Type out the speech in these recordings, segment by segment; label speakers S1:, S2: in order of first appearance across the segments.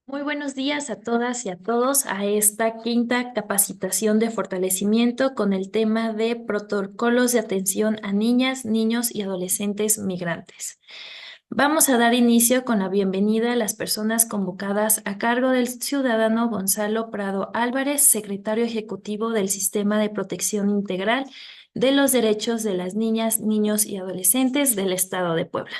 S1: Muy buenos días a todas y a todos a esta quinta capacitación de fortalecimiento con el tema de protocolos de atención a niñas, niños y adolescentes migrantes. Vamos a dar inicio con la bienvenida a las personas convocadas a cargo del ciudadano Gonzalo Prado Álvarez, secretario ejecutivo del Sistema de Protección Integral de los Derechos de las Niñas, Niños y Adolescentes del Estado de Puebla.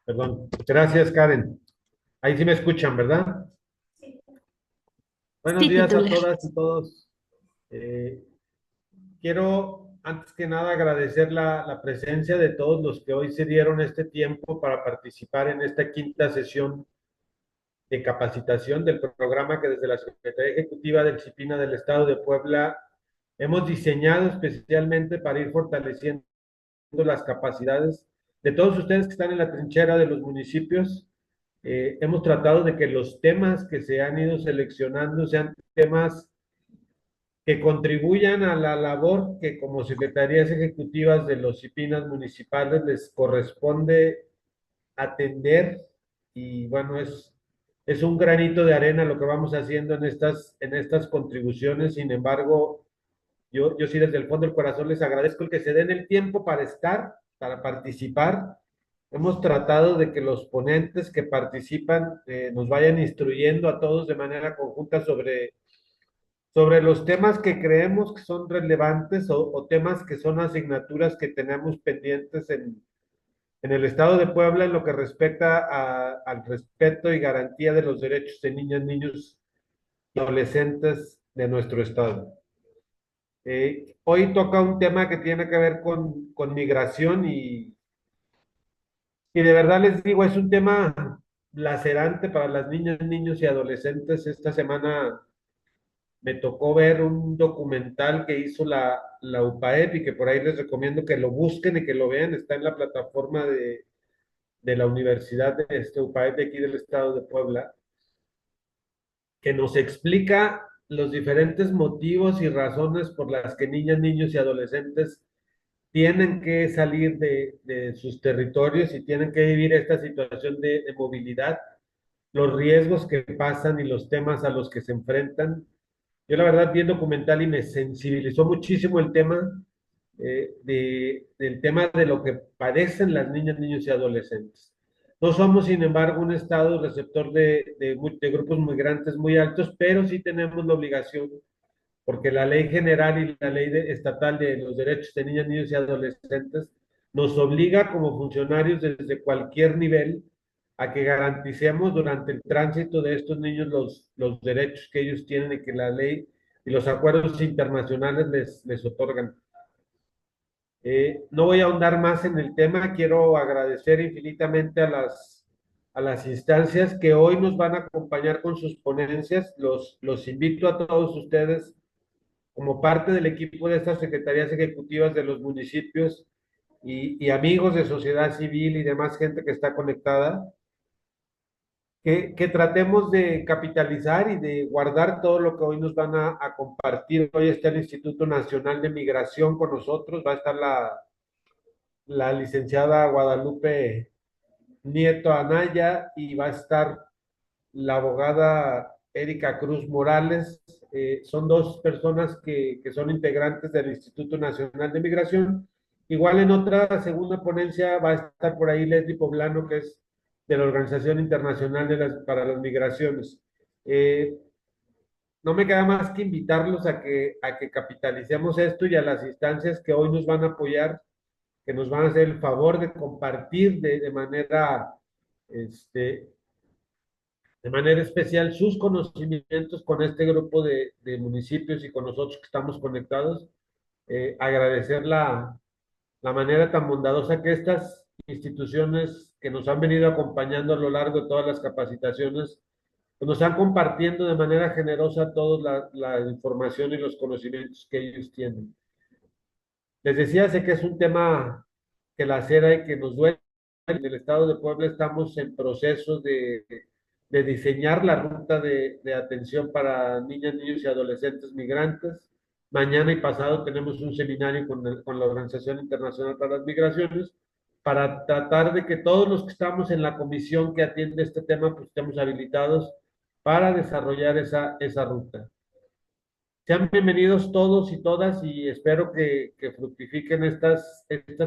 S2: Perdón. Gracias, Karen. Ahí sí me escuchan, ¿verdad? Buenos
S1: Sí,
S2: días a
S1: titular.
S2: todas y todos. Eh, Quiero, antes que nada, agradecer la presencia de todos los que hoy se dieron este tiempo para participar en esta quinta sesión de capacitación del programa que desde la Secretaría Ejecutiva del CIPINA del Estado de Puebla hemos diseñado especialmente para ir fortaleciendo las capacidades de todos ustedes que están en la trinchera de los municipios. Hemos tratado de que los temas que se han ido seleccionando sean temas que contribuyan a la labor que como secretarías ejecutivas de los CIPINAS municipales les corresponde atender. Y bueno, es un granito de arena lo que vamos haciendo en estas contribuciones. Sin embargo, yo sí desde el fondo del corazón les agradezco el que se den el tiempo para estar, para participar. Hemos tratado de que los ponentes que participan nos vayan instruyendo a todos de manera conjunta sobre los temas que creemos que son relevantes o temas que son asignaturas que tenemos pendientes en el Estado de Puebla en lo que respecta al respeto y garantía de los derechos de niñas, niños y adolescentes de nuestro Estado. Hoy toca un tema que tiene que ver con migración y de verdad les digo, es un tema lacerante para las niñas, niños y adolescentes. Esta semana me tocó ver un documental que hizo la UPAEP y que por ahí les recomiendo que lo busquen y que lo vean. Está en la plataforma de la Universidad de UPAEP de aquí del estado de Puebla, que nos explica los diferentes motivos y razones por las que niñas, niños y adolescentes tienen que salir de sus territorios y tienen que vivir esta situación de movilidad, los riesgos que pasan y los temas a los que se enfrentan. Yo la verdad vi el documental y me sensibilizó muchísimo el tema del tema de lo que padecen las niñas, niños y adolescentes. No somos, sin embargo, un estado receptor de grupos migrantes muy altos, pero sí tenemos la obligación, porque la ley general y la ley estatal de los derechos de niñas, niños y adolescentes nos obliga como funcionarios desde cualquier nivel a que garanticemos durante el tránsito de estos niños los derechos que ellos tienen y que la ley y los acuerdos internacionales les otorgan. No voy a ahondar más en el tema, quiero agradecer infinitamente a las instancias que hoy nos van a acompañar con sus ponencias. Los invito a todos ustedes como parte del equipo de estas secretarías ejecutivas de los municipios y amigos de sociedad civil y demás gente que está conectada, que tratemos de capitalizar y de guardar todo lo que hoy nos van a compartir. Hoy está el Instituto Nacional de Migración con nosotros, va a estar la licenciada Guadalupe Nieto Anaya y va a estar la abogada Erika Cruz Morales. Son dos personas que son integrantes del Instituto Nacional de Migración. Igual en otra segunda ponencia va a estar por ahí Leslie Poblano, que es de la Organización Internacional para las Migraciones. Eh, no me queda más que invitarlos a que capitalicemos esto y a las instancias que hoy nos van a apoyar, que nos van a hacer el favor de compartir de manera este, de manera especial sus conocimientos con este grupo de municipios y con nosotros que estamos conectados. Agradecer la manera tan bondadosa que estas instituciones que nos han venido acompañando a lo largo de todas las capacitaciones, pues nos están compartiendo de manera generosa toda la información y los conocimientos que ellos tienen. Les decía, sé que es un tema que lacera y que nos duele. En el estado de Puebla estamos en proceso de diseñar la ruta de atención para niñas, niños y adolescentes migrantes. Mañana y pasado tenemos un seminario con la Organización Internacional para las Migraciones para tratar de que todos los que estamos en la comisión que atiende este tema, pues estemos habilitados para desarrollar esa ruta. Sean bienvenidos todos y todas y espero que fructifiquen estas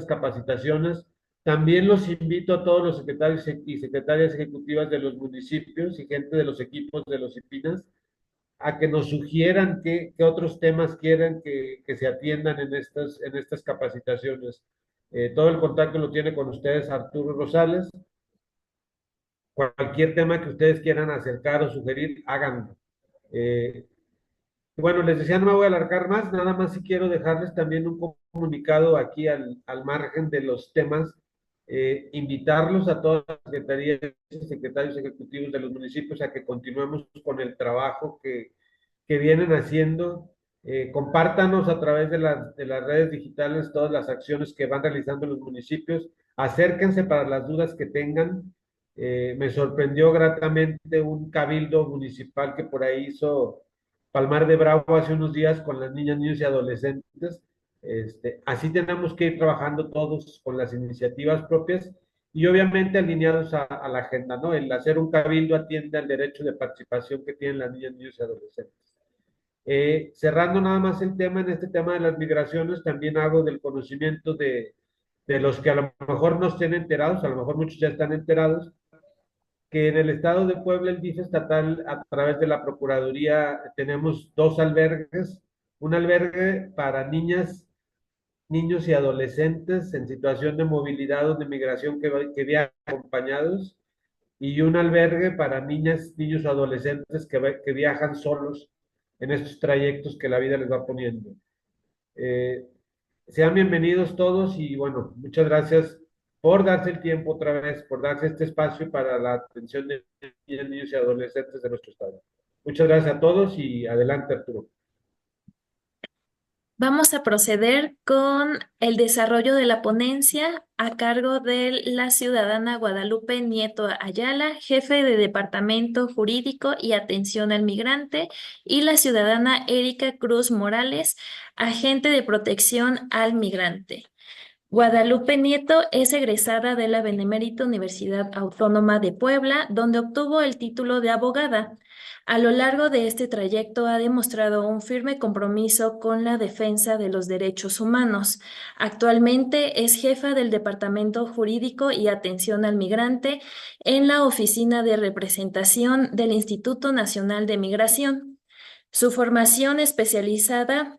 S2: capacitaciones. También los invito a todos los secretarios y secretarias ejecutivas de los municipios y gente de los equipos de los IPINAS a que nos sugieran qué otros temas quieren que se atiendan en estas capacitaciones. Todo el contacto lo tiene con ustedes Arturo Rosales. Cualquier tema que ustedes quieran acercar o sugerir, háganlo. Eh, Bueno, les decía, no me voy a alargar más, nada más si quiero dejarles también un comunicado aquí al margen de los temas, invitarlos a todas las secretarías y secretarios ejecutivos de los municipios a que continuemos con el trabajo que vienen haciendo. Compártanos a través de las redes digitales todas las acciones que van realizando los municipios, acérquense para las dudas que tengan. Me sorprendió gratamente un cabildo municipal que por ahí hizo Palmar de Bravo hace unos días con las niñas, niños y adolescentes. Así tenemos que ir trabajando todos con las iniciativas propias y obviamente alineados a la agenda, ¿no? El hacer un cabildo atiende al derecho de participación que tienen las niñas, niños y adolescentes. Cerrando nada más el tema, en este tema de las migraciones, también hago del conocimiento de los que a lo mejor no estén enterados, a lo mejor muchos ya están enterados, que en el estado de Puebla, el DIF estatal, a través de la Procuraduría, tenemos dos albergues, un albergue para niñas, niños y adolescentes en situación de movilidad o de migración que viajan acompañados, y un albergue para niñas, niños o adolescentes que viajan solos en estos trayectos que la vida les va poniendo. Eh, Sean bienvenidos todos y bueno, muchas gracias por darse el tiempo otra vez, por darse este espacio para la atención de niños y adolescentes de nuestro estado. Muchas gracias a todos y adelante, Arturo.
S1: Vamos a proceder con el desarrollo de la ponencia a cargo de la ciudadana Guadalupe Nieto Ayala, jefe de Departamento Jurídico y Atención al Migrante, y la ciudadana Erika Cruz Morales, agente de protección al migrante. Guadalupe Nieto es egresada de la Benemérita Universidad Autónoma de Puebla, donde obtuvo el título de abogada. A lo largo de este trayecto ha demostrado un firme compromiso con la defensa de los derechos humanos. Actualmente es jefa del Departamento Jurídico y Atención al Migrante en la Oficina de Representación del Instituto Nacional de Migración. Su formación especializada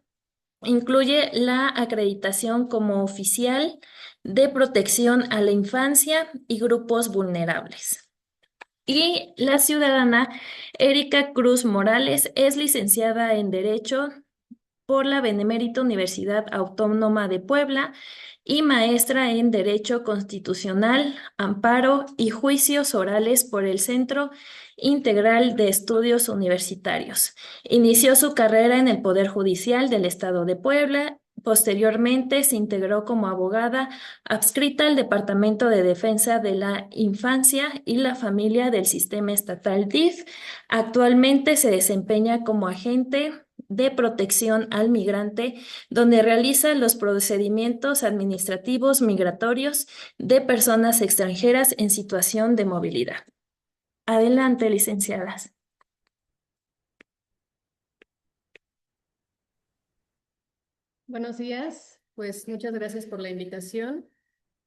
S1: incluye la acreditación como oficial de protección a la infancia y grupos vulnerables. Y la ciudadana Erika Cruz Morales es licenciada en Derecho por la Benemérita Universidad Autónoma de Puebla y maestra en Derecho Constitucional, Amparo y Juicios Orales por el Centro Integral de Estudios Universitarios. Inició su carrera en el Poder Judicial del Estado de Puebla. Posteriormente se integró como abogada adscrita al Departamento de Defensa de la Infancia y la Familia del Sistema Estatal DIF. Actualmente se desempeña como agente de protección al migrante, donde realiza los procedimientos administrativos migratorios de personas extranjeras en situación de movilidad. Adelante, licenciadas.
S3: Buenos días, pues muchas gracias por la invitación.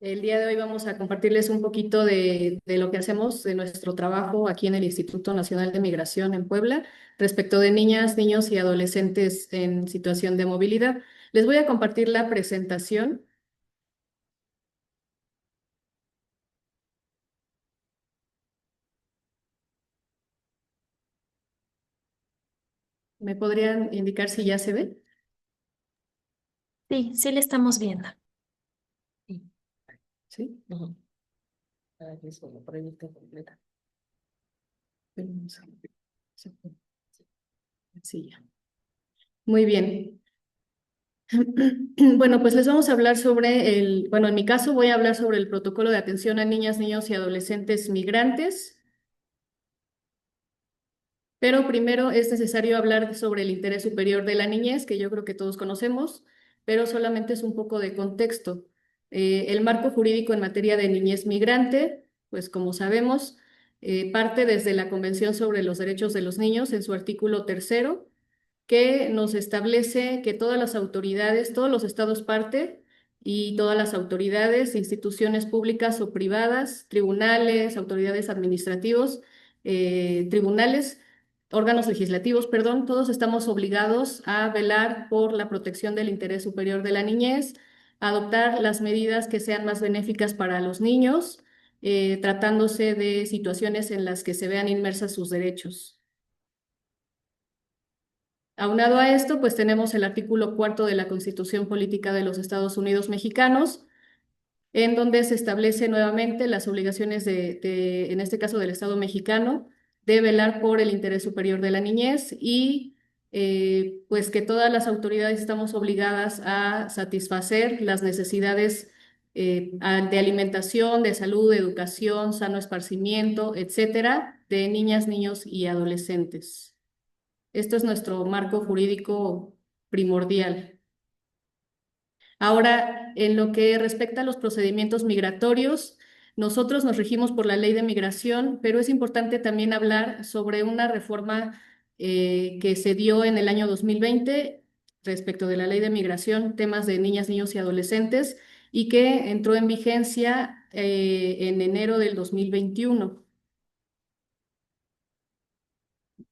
S3: El día de hoy vamos a compartirles un poquito de lo que hacemos, de nuestro trabajo aquí en el Instituto Nacional de Migración en Puebla, respecto de niñas, niños y adolescentes en situación de movilidad. Les voy a compartir la presentación. ¿Me podrían indicar si ya se ve?
S1: Sí, sí le estamos viendo.
S3: Sí. Ujú. Aquí es la proyecto completa. Sí, ya. Muy bien. Bueno, pues les vamos a hablar sobre bueno, en mi caso voy a hablar sobre el protocolo de atención a niñas, niños y adolescentes migrantes, pero primero es necesario hablar sobre el interés superior de la niñez, que yo creo que todos conocemos, pero solamente es un poco de contexto. El marco jurídico en materia de niñez migrante, pues como sabemos, parte desde la Convención sobre los Derechos de los Niños en su artículo tercero, que nos establece que todas las autoridades, todos los estados parte y todas las autoridades, instituciones públicas o privadas, tribunales, autoridades administrativos, tribunales, órganos legislativos, perdón, todos estamos obligados a velar por la protección del interés superior de la niñez, adoptar las medidas que sean más benéficas para los niños, tratándose de situaciones en las que se vean inmersas sus derechos. Aunado a esto, pues tenemos el artículo cuarto de la Constitución Política de los Estados Unidos Mexicanos, en donde se establece nuevamente las obligaciones en este caso del Estado mexicano, de velar por el interés superior de la niñez y pues que todas las autoridades estamos obligadas a satisfacer las necesidades de alimentación, de salud, de educación, sano esparcimiento, etcétera, de niñas, niños y adolescentes. Esto es nuestro marco jurídico primordial. Ahora, en lo que respecta a los procedimientos migratorios, nosotros nos regimos por la ley de migración, pero es importante también hablar sobre una reforma que se dio en el año 2020 respecto de la ley de migración, temas de niñas, niños y adolescentes, y que entró en vigencia en enero del 2021.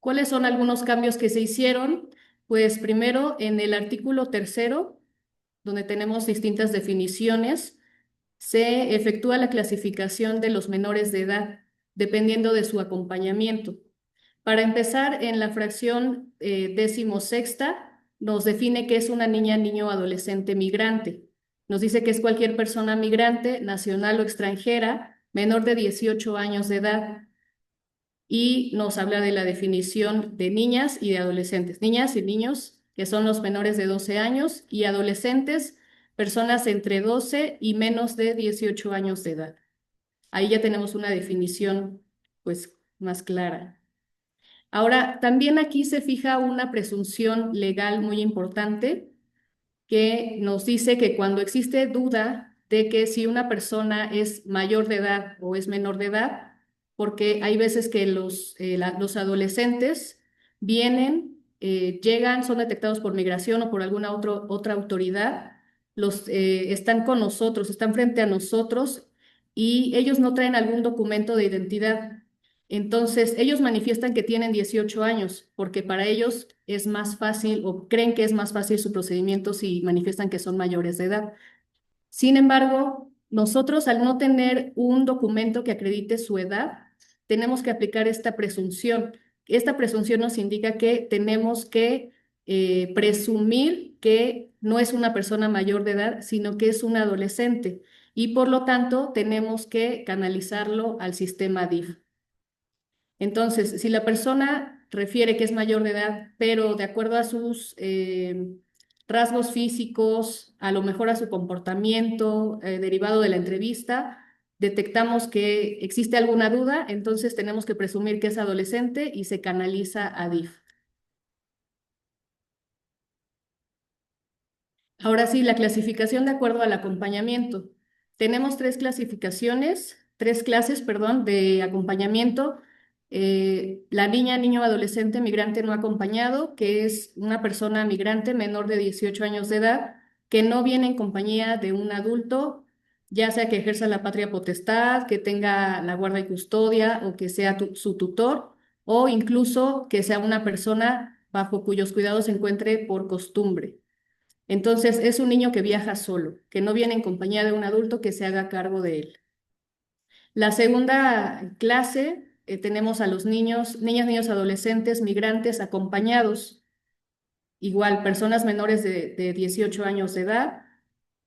S3: ¿Cuáles son algunos cambios que se hicieron? Pues primero, en el artículo tercero, donde tenemos distintas definiciones, se efectúa la clasificación de los menores de edad, dependiendo de su acompañamiento. Para empezar, en la fracción decimosexta, nos define que es una niña, niño o adolescente migrante. Nos dice que es cualquier persona migrante, nacional o extranjera, menor de 18 años de edad y nos habla de la definición de niñas y de adolescentes. Niñas y niños, que son los menores de 12 años, y adolescentes, personas entre 12 y menos de 18 años de edad. Ahí ya tenemos una definición, pues, más clara. Ahora, también aquí se fija una presunción legal muy importante que nos dice que cuando existe duda de que si una persona es mayor de edad o es menor de edad, porque hay veces que los adolescentes vienen, llegan, son detectados por migración o por alguna otra autoridad, están con nosotros, están frente a nosotros y ellos no traen algún documento de identidad. Entonces, ellos manifiestan que tienen 18 años porque para ellos es más fácil o creen que es más fácil su procedimiento si manifiestan que son mayores de edad. Sin embargo, nosotros al no tener un documento que acredite su edad, tenemos que aplicar esta presunción. Esta presunción nos indica que tenemos que presumir que no es una persona mayor de edad, sino que es un adolescente y por lo tanto tenemos que canalizarlo al sistema DIF. Entonces, si la persona refiere que es mayor de edad, pero de acuerdo a sus rasgos físicos, a lo mejor a su comportamiento derivado de la entrevista, detectamos que existe alguna duda, entonces tenemos que presumir que es adolescente y se canaliza a DIF. Ahora sí, la clasificación de acuerdo al acompañamiento. Tenemos tres clases, perdón, de acompañamiento. La niña, niño, adolescente, migrante no acompañado, que es una persona migrante menor de 18 años de edad, que no viene en compañía de un adulto, ya sea que ejerza la patria potestad, que tenga la guarda y custodia o que sea su tutor, o incluso que sea una persona bajo cuyos cuidados se encuentre por costumbre. Entonces, es un niño que viaja solo, que no viene en compañía de un adulto que se haga cargo de él. La segunda clase, tenemos a los niños, niñas, niños, adolescentes, migrantes acompañados, igual personas menores de 18 años de edad,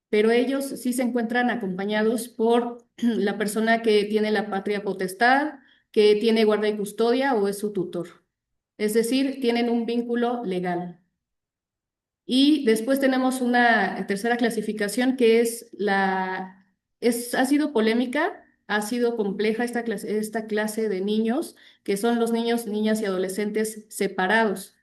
S3: pero ellos sí se encuentran acompañados por la persona que tiene la patria potestad, que tiene guarda y custodia o es su tutor. Es decir, tienen un vínculo legal. Y después tenemos una tercera clasificación que ha sido polémica, ha sido compleja esta clase de niños, que son los niños, niñas y adolescentes separados.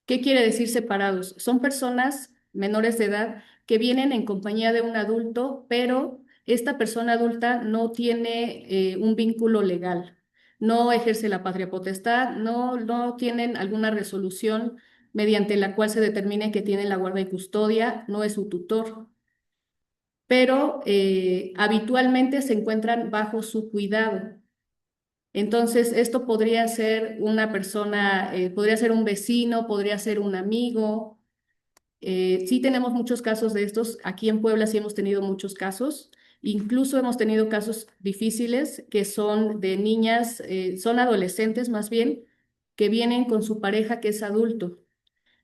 S3: ¿Qué quiere decir separados? Son personas menores de edad que vienen en compañía de un adulto, pero esta persona adulta no tiene un vínculo legal, no ejerce la patria potestad, no tienen alguna resolución mediante la cual se determine que tienen la guarda y custodia, no es su tutor, pero habitualmente se encuentran bajo su cuidado. Entonces, esto podría ser una persona, podría ser un vecino, podría ser un amigo. Sí tenemos muchos casos de estos. Aquí en Puebla sí hemos tenido muchos casos. Incluso hemos tenido casos difíciles que son de niñas, son adolescentes más bien, que vienen con su pareja que es adulto.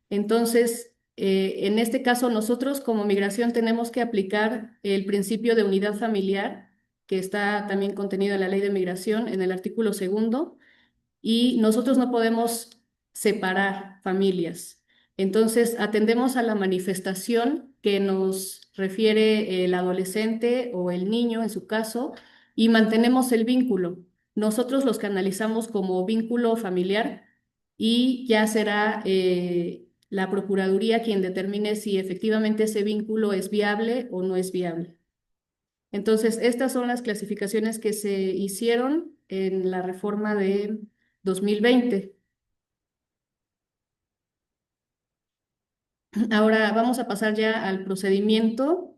S3: Entonces, en este caso, nosotros como migración tenemos que aplicar el principio de unidad familiar, que está también contenido en la ley de migración, en el artículo segundo, y nosotros no podemos separar familias. Entonces, atendemos a la manifestación que nos refiere el adolescente o el niño en su caso y mantenemos el vínculo. Nosotros los canalizamos como vínculo familiar y ya será la Procuraduría quien determine si efectivamente ese vínculo es viable o no es viable. Entonces, estas son las clasificaciones que se hicieron en la reforma de 2020. Ahora vamos a pasar ya al procedimiento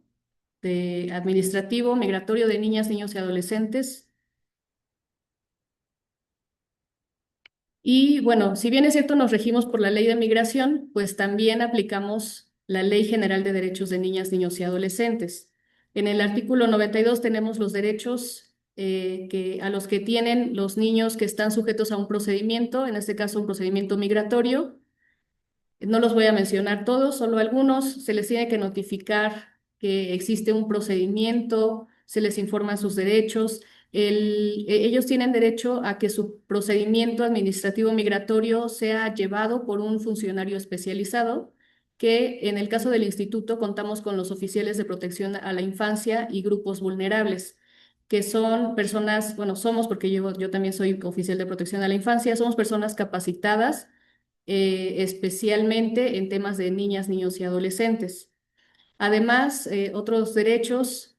S3: administrativo migratorio de niñas, niños y adolescentes. Y bueno, si bien es cierto, nos regimos por la ley de migración, pues también aplicamos la Ley General de Derechos de Niñas, Niños y Adolescentes. En el artículo 92 tenemos los derechos a los que tienen los niños que están sujetos a un procedimiento, en este caso un procedimiento migratorio. No los voy a mencionar todos, solo algunos. Se les tiene que notificar que existe un procedimiento, se les informa sus derechos. Ellos tienen derecho a que su procedimiento administrativo migratorio sea llevado por un funcionario especializado, que en el caso del instituto contamos con los oficiales de protección a la infancia y grupos vulnerables, que son personas, bueno, somos, porque yo también soy oficial de protección a la infancia, somos personas capacitadas especialmente en temas de niñas, niños y adolescentes. Además, otros derechos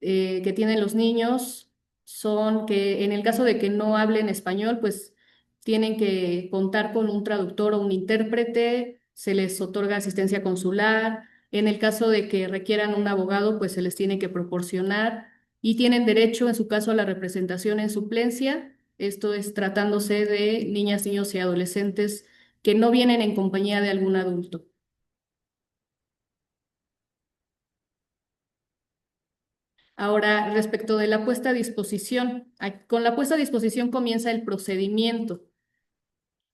S3: que tienen los niños son que en el caso de que no hablen español, pues tienen que contar con un traductor o un intérprete, se les otorga asistencia consular. En el caso de que requieran un abogado, pues se les tiene que proporcionar y tienen derecho, en su caso, a la representación en suplencia. Esto es tratándose de niñas, niños y adolescentes que no vienen en compañía de algún adulto. Ahora, respecto de la puesta a disposición, con la puesta a disposición comienza el procedimiento.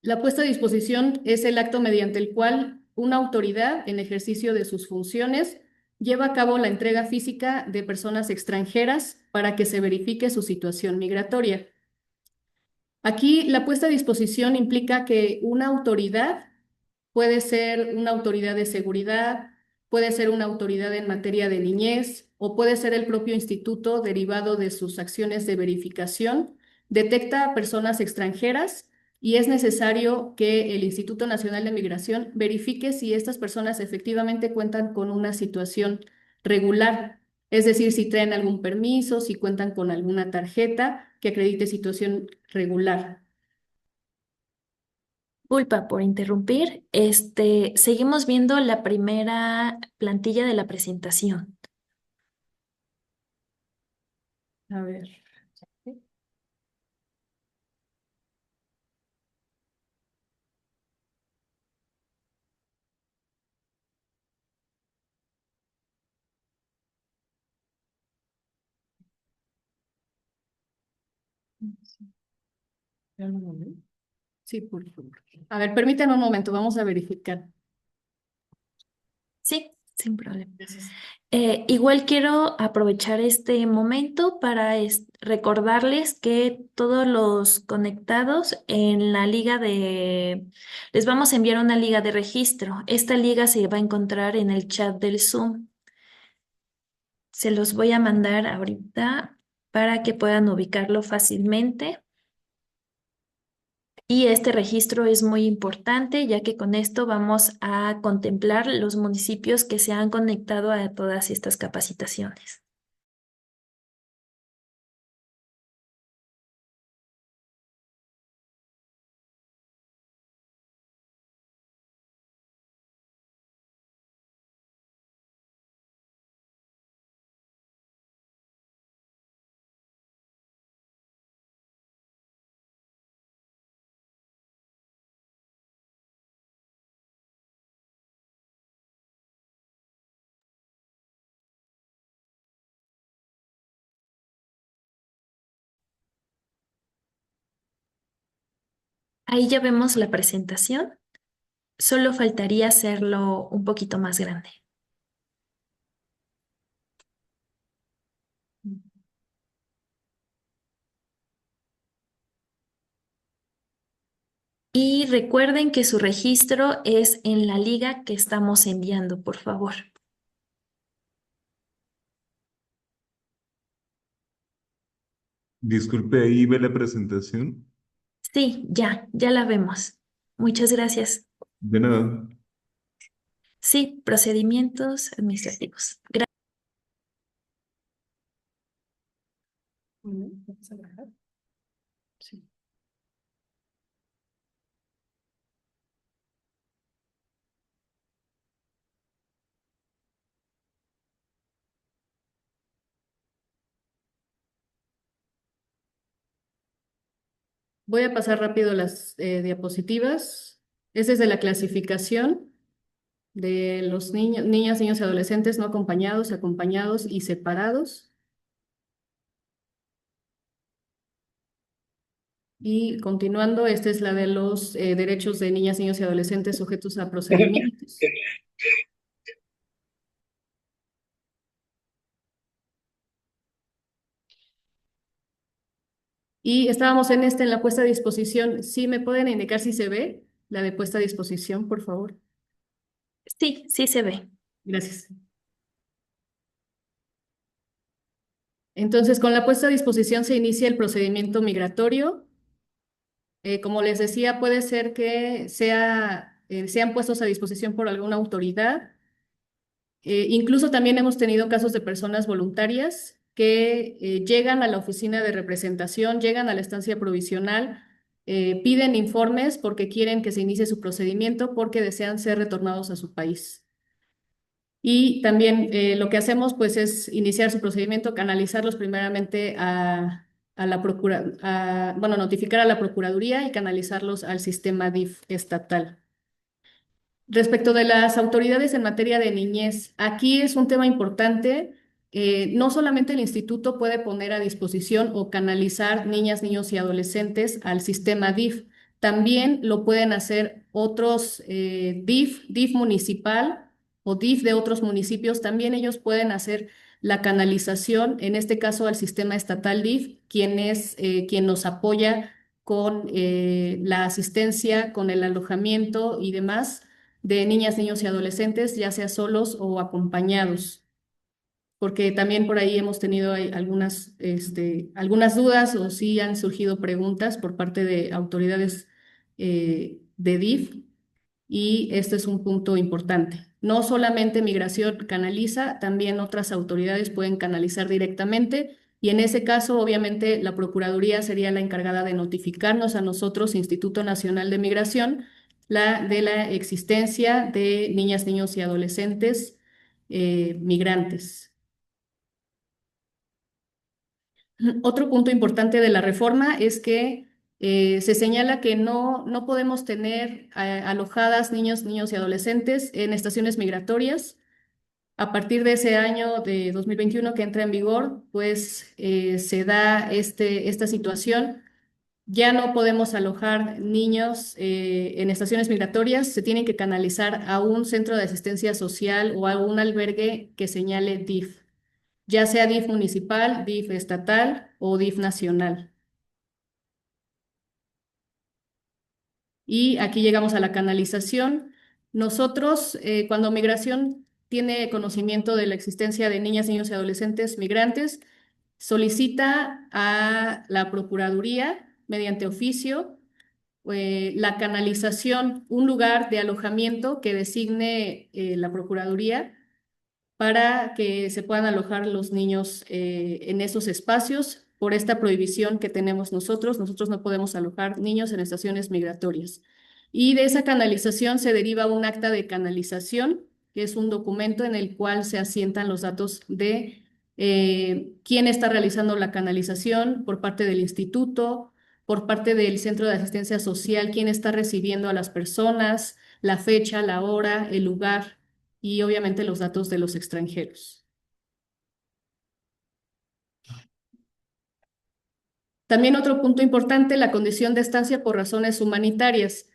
S3: La puesta a disposición es el acto mediante el cual una autoridad, en ejercicio de sus funciones, lleva a cabo la entrega física de personas extranjeras para que se verifique su situación migratoria. Aquí la puesta a disposición implica que una autoridad puede ser una autoridad de seguridad, puede ser una autoridad en materia de niñez o puede ser el propio instituto derivado de sus acciones de verificación. Detecta a personas extranjeras y es necesario que el Instituto Nacional de Migración verifique si estas personas efectivamente cuentan con una situación regular, es decir, si traen algún permiso, si cuentan con alguna tarjeta que acredite situación regular.
S1: Disculpa por interrumpir. Seguimos viendo la primera plantilla de la presentación.
S3: A ver. Sí, por favor. A ver, permítanme un momento, vamos a verificar.
S1: Sí, Sin problema.
S3: Gracias.
S1: Igual quiero aprovechar este momento para recordarles que todos los conectados en la liga les vamos a enviar una liga de registro. Esta liga se va a encontrar en el chat del Zoom. Se los voy a mandar ahorita para que puedan ubicarlo fácilmente. Y este registro es muy importante, ya que con esto vamos a contemplar los municipios que se han conectado a todas estas capacitaciones. Ahí ya vemos la presentación. Solo faltaría hacerlo un poquito más grande. Y recuerden que su registro es en la liga que estamos enviando, por favor.
S4: Disculpe, ahí ve la presentación.
S1: Sí, ya la vemos. Muchas gracias.
S4: De nada.
S1: Sí, procedimientos administrativos.
S3: Bueno, vamos a grabar. Sí. Voy a pasar rápido las diapositivas. Esa es de la clasificación de los niños, niñas, niños y adolescentes no acompañados, acompañados y separados. Y continuando, esta es la de los derechos de niñas, niños y adolescentes sujetos a procedimientos. Y estábamos en la puesta a disposición. ¿Sí me pueden indicar si se ve la de puesta a disposición, por favor?
S1: Sí, sí se ve.
S3: Gracias. Entonces, con la puesta a disposición se inicia el procedimiento migratorio. Como les decía, puede ser que sean puestos a disposición por alguna autoridad. Incluso también hemos tenido casos de personas voluntarias que llegan a la oficina de representación, llegan a la estancia provisional, piden informes porque quieren que se inicie su procedimiento porque desean ser retornados a su país. Y también lo que hacemos pues es iniciar su procedimiento, canalizarlos primeramente a la bueno, notificar a la Procuraduría y canalizarlos al sistema DIF estatal. Respecto de las autoridades en materia de niñez, aquí es un tema importante. No solamente el instituto puede poner a disposición o canalizar niñas, niños y adolescentes al sistema DIF, también lo pueden hacer otros DIF municipal o DIF de otros municipios, también ellos pueden hacer la canalización, en este caso al sistema estatal DIF, quien nos apoya con la asistencia, con el alojamiento y demás de niñas, niños y adolescentes, ya sea solos o acompañados, porque también por ahí hemos tenido algunas dudas o sí han surgido preguntas por parte de autoridades de DIF y este es un punto importante. No solamente Migración canaliza, también otras autoridades pueden canalizar directamente y en ese caso, obviamente, la Procuraduría sería la encargada de notificarnos a nosotros, Instituto Nacional de Migración, de la existencia de niñas, niños y adolescentes migrantes. Otro punto importante de la reforma es que se señala que no podemos tener alojadas niños, niños y adolescentes en estaciones migratorias. A partir de ese año de 2021 que entra en vigor, pues se da esta situación Ya no podemos alojar niños en estaciones migratorias, se tienen que canalizar a un centro de asistencia social o a un albergue que señale DIF, ya sea DIF municipal, DIF estatal o DIF nacional. Y aquí llegamos a la canalización. Nosotros, cuando Migración tiene conocimiento de la existencia de niñas, niños y adolescentes migrantes, solicita a la Procuraduría, mediante oficio, la canalización, un lugar de alojamiento que designe la Procuraduría para que se puedan alojar los niños en esos espacios por esta prohibición que tenemos nosotros. Nosotros no podemos alojar niños en estaciones migratorias. Y de esa canalización se deriva un acta de canalización, que es un documento en el cual se asientan los datos de quién está realizando la canalización por parte del instituto, por parte del Centro de Asistencia Social, quién está recibiendo a las personas, la fecha, la hora, el lugar y obviamente los datos de los extranjeros. También otro punto importante, la condición de estancia por razones humanitarias.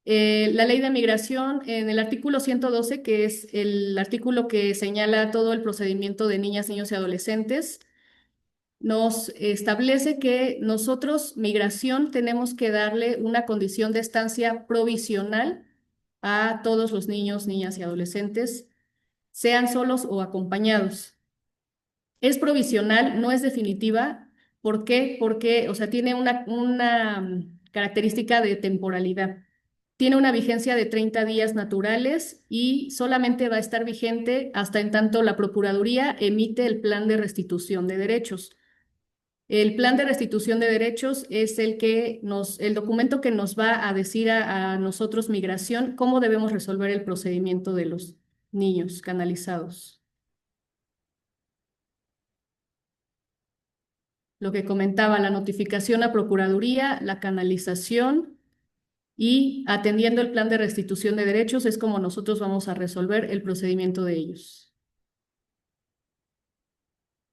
S3: La ley de migración en el artículo 112, que es el artículo que señala todo el procedimiento de niñas, niños y adolescentes, nos establece que nosotros, migración, tenemos que darle una condición de estancia provisional a todos los niños, niñas y adolescentes, sean solos o acompañados. Es provisional, no es definitiva. ¿Por qué? Porque, o sea, tiene una característica de temporalidad. Tiene una vigencia de 30 días naturales y solamente va a estar vigente hasta en tanto la Procuraduría emite el plan de restitución de derechos. El plan de restitución de derechos es el documento que nos va a decir a nosotros, Migración, cómo debemos resolver el procedimiento de los niños canalizados. Lo que comentaba, la notificación a Procuraduría, la canalización y atendiendo el plan de restitución de derechos es como nosotros vamos a resolver el procedimiento de ellos.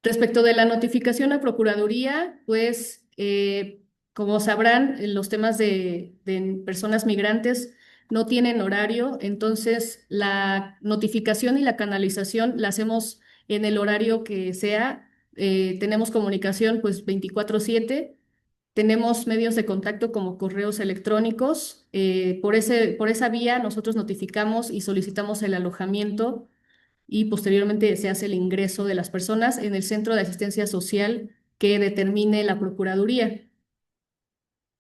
S3: Respecto de la notificación a Procuraduría, pues como sabrán, los temas de personas migrantes no tienen horario, entonces la notificación y la canalización la hacemos en el horario que sea. Tenemos comunicación pues 24/7. Tenemos medios de contacto como correos electrónicos. Por esa vía nosotros notificamos y solicitamos el alojamiento y posteriormente se hace el ingreso de las personas en el centro de asistencia social que determine la Procuraduría.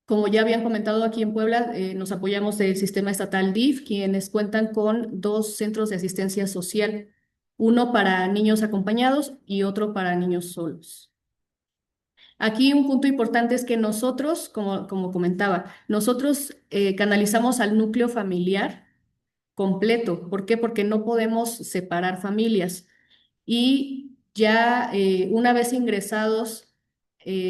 S3: Como ya habían comentado aquí en Puebla, nos apoyamos del sistema estatal DIF, quienes cuentan con 2 centros de asistencia social, uno para niños acompañados y otro para niños solos. Aquí un punto importante es que nosotros, como comentaba, nosotros canalizamos al núcleo familiar completo. ¿Por qué? Porque no podemos separar familias. Y ya una vez ingresados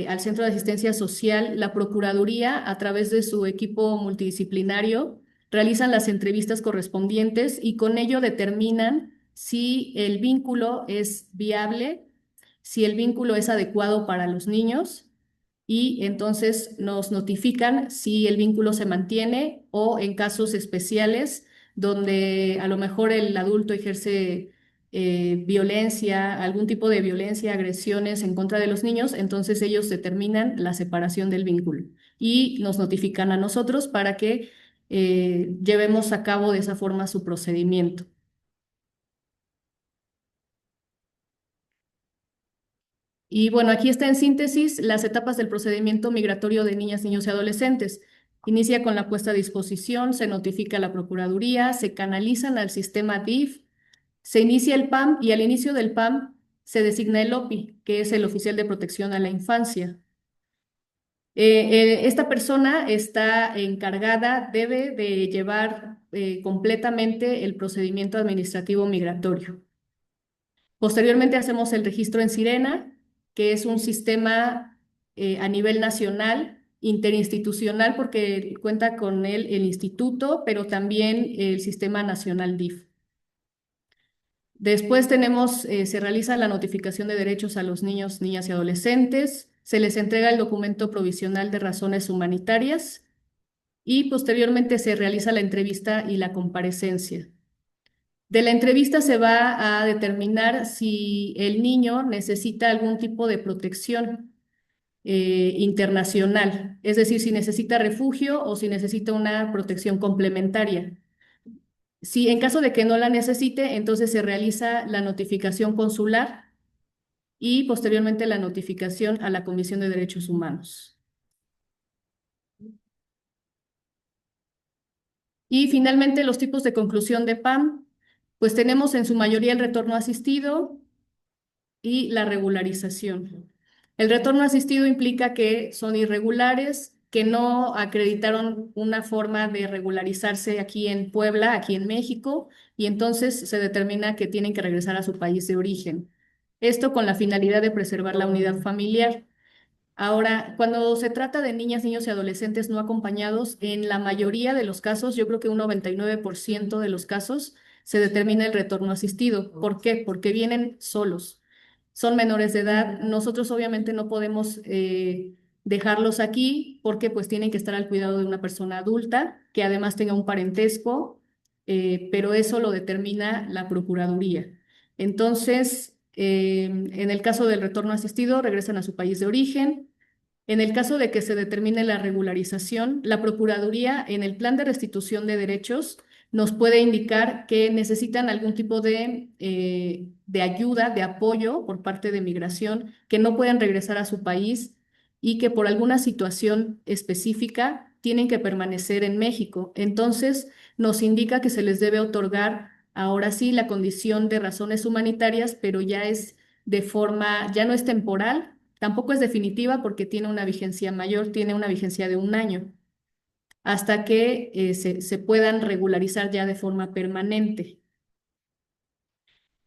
S3: al Centro de Asistencia Social, la Procuraduría, a través de su equipo multidisciplinario, realizan las entrevistas correspondientes y con ello determinan si el vínculo es viable, si el vínculo es adecuado para los niños y entonces nos notifican si el vínculo se mantiene o en casos especiales donde a lo mejor el adulto ejerce violencia, algún tipo de violencia, agresiones en contra de los niños, entonces ellos determinan la separación del vínculo y nos notifican a nosotros para que llevemos a cabo de esa forma su procedimiento. Y bueno, aquí está en síntesis las etapas del procedimiento migratorio de niñas, niños y adolescentes. Inicia con la puesta a disposición, se notifica a la Procuraduría, se canalizan al sistema DIF, se inicia el PAM y al inicio del PAM se designa el OPI, que es el Oficial de Protección a la Infancia. Esta persona está encargada, debe de llevar completamente el procedimiento administrativo migratorio. Posteriormente hacemos el registro en Sirena, que es un sistema a nivel nacional, interinstitucional, porque cuenta con él el instituto, pero también el sistema nacional DIF. Después se realiza la notificación de derechos a los niños, niñas y adolescentes, se les entrega el documento provisional de razones humanitarias y posteriormente se realiza la entrevista y la comparecencia. De la entrevista se va a determinar si el niño necesita algún tipo de protección internacional, es decir, si necesita refugio o si necesita una protección complementaria. Si en caso de que no la necesite, entonces se realiza la notificación consular y posteriormente la notificación a la Comisión de Derechos Humanos. Y finalmente los tipos de conclusión de PAM, pues tenemos en su mayoría el retorno asistido y la regularización. El retorno asistido implica que son irregulares, que no acreditaron una forma de regularizarse aquí en Puebla, aquí en México, y entonces se determina que tienen que regresar a su país de origen. Esto con la finalidad de preservar la unidad familiar. Ahora, cuando se trata de niñas, niños y adolescentes no acompañados, en la mayoría de los casos, yo creo que un 99% de los casos, se determina el retorno asistido. ¿Por qué? Porque vienen solos. Son menores de edad. Nosotros obviamente no podemos dejarlos aquí porque pues tienen que estar al cuidado de una persona adulta que además tenga un parentesco, pero eso lo determina la Procuraduría. Entonces, en el caso del retorno asistido, regresan a su país de origen. En el caso de que se determine la regularización, la Procuraduría en el plan de restitución de derechos nos puede indicar que necesitan algún tipo de ayuda, de apoyo por parte de migración, que no pueden regresar a su país y que por alguna situación específica tienen que permanecer en México. Entonces, nos indica que se les debe otorgar ahora sí la condición de razones humanitarias, pero ya es de forma, ya no es temporal, tampoco es definitiva porque tiene una vigencia mayor, tiene una vigencia de 1 año, hasta que se puedan regularizar ya de forma permanente.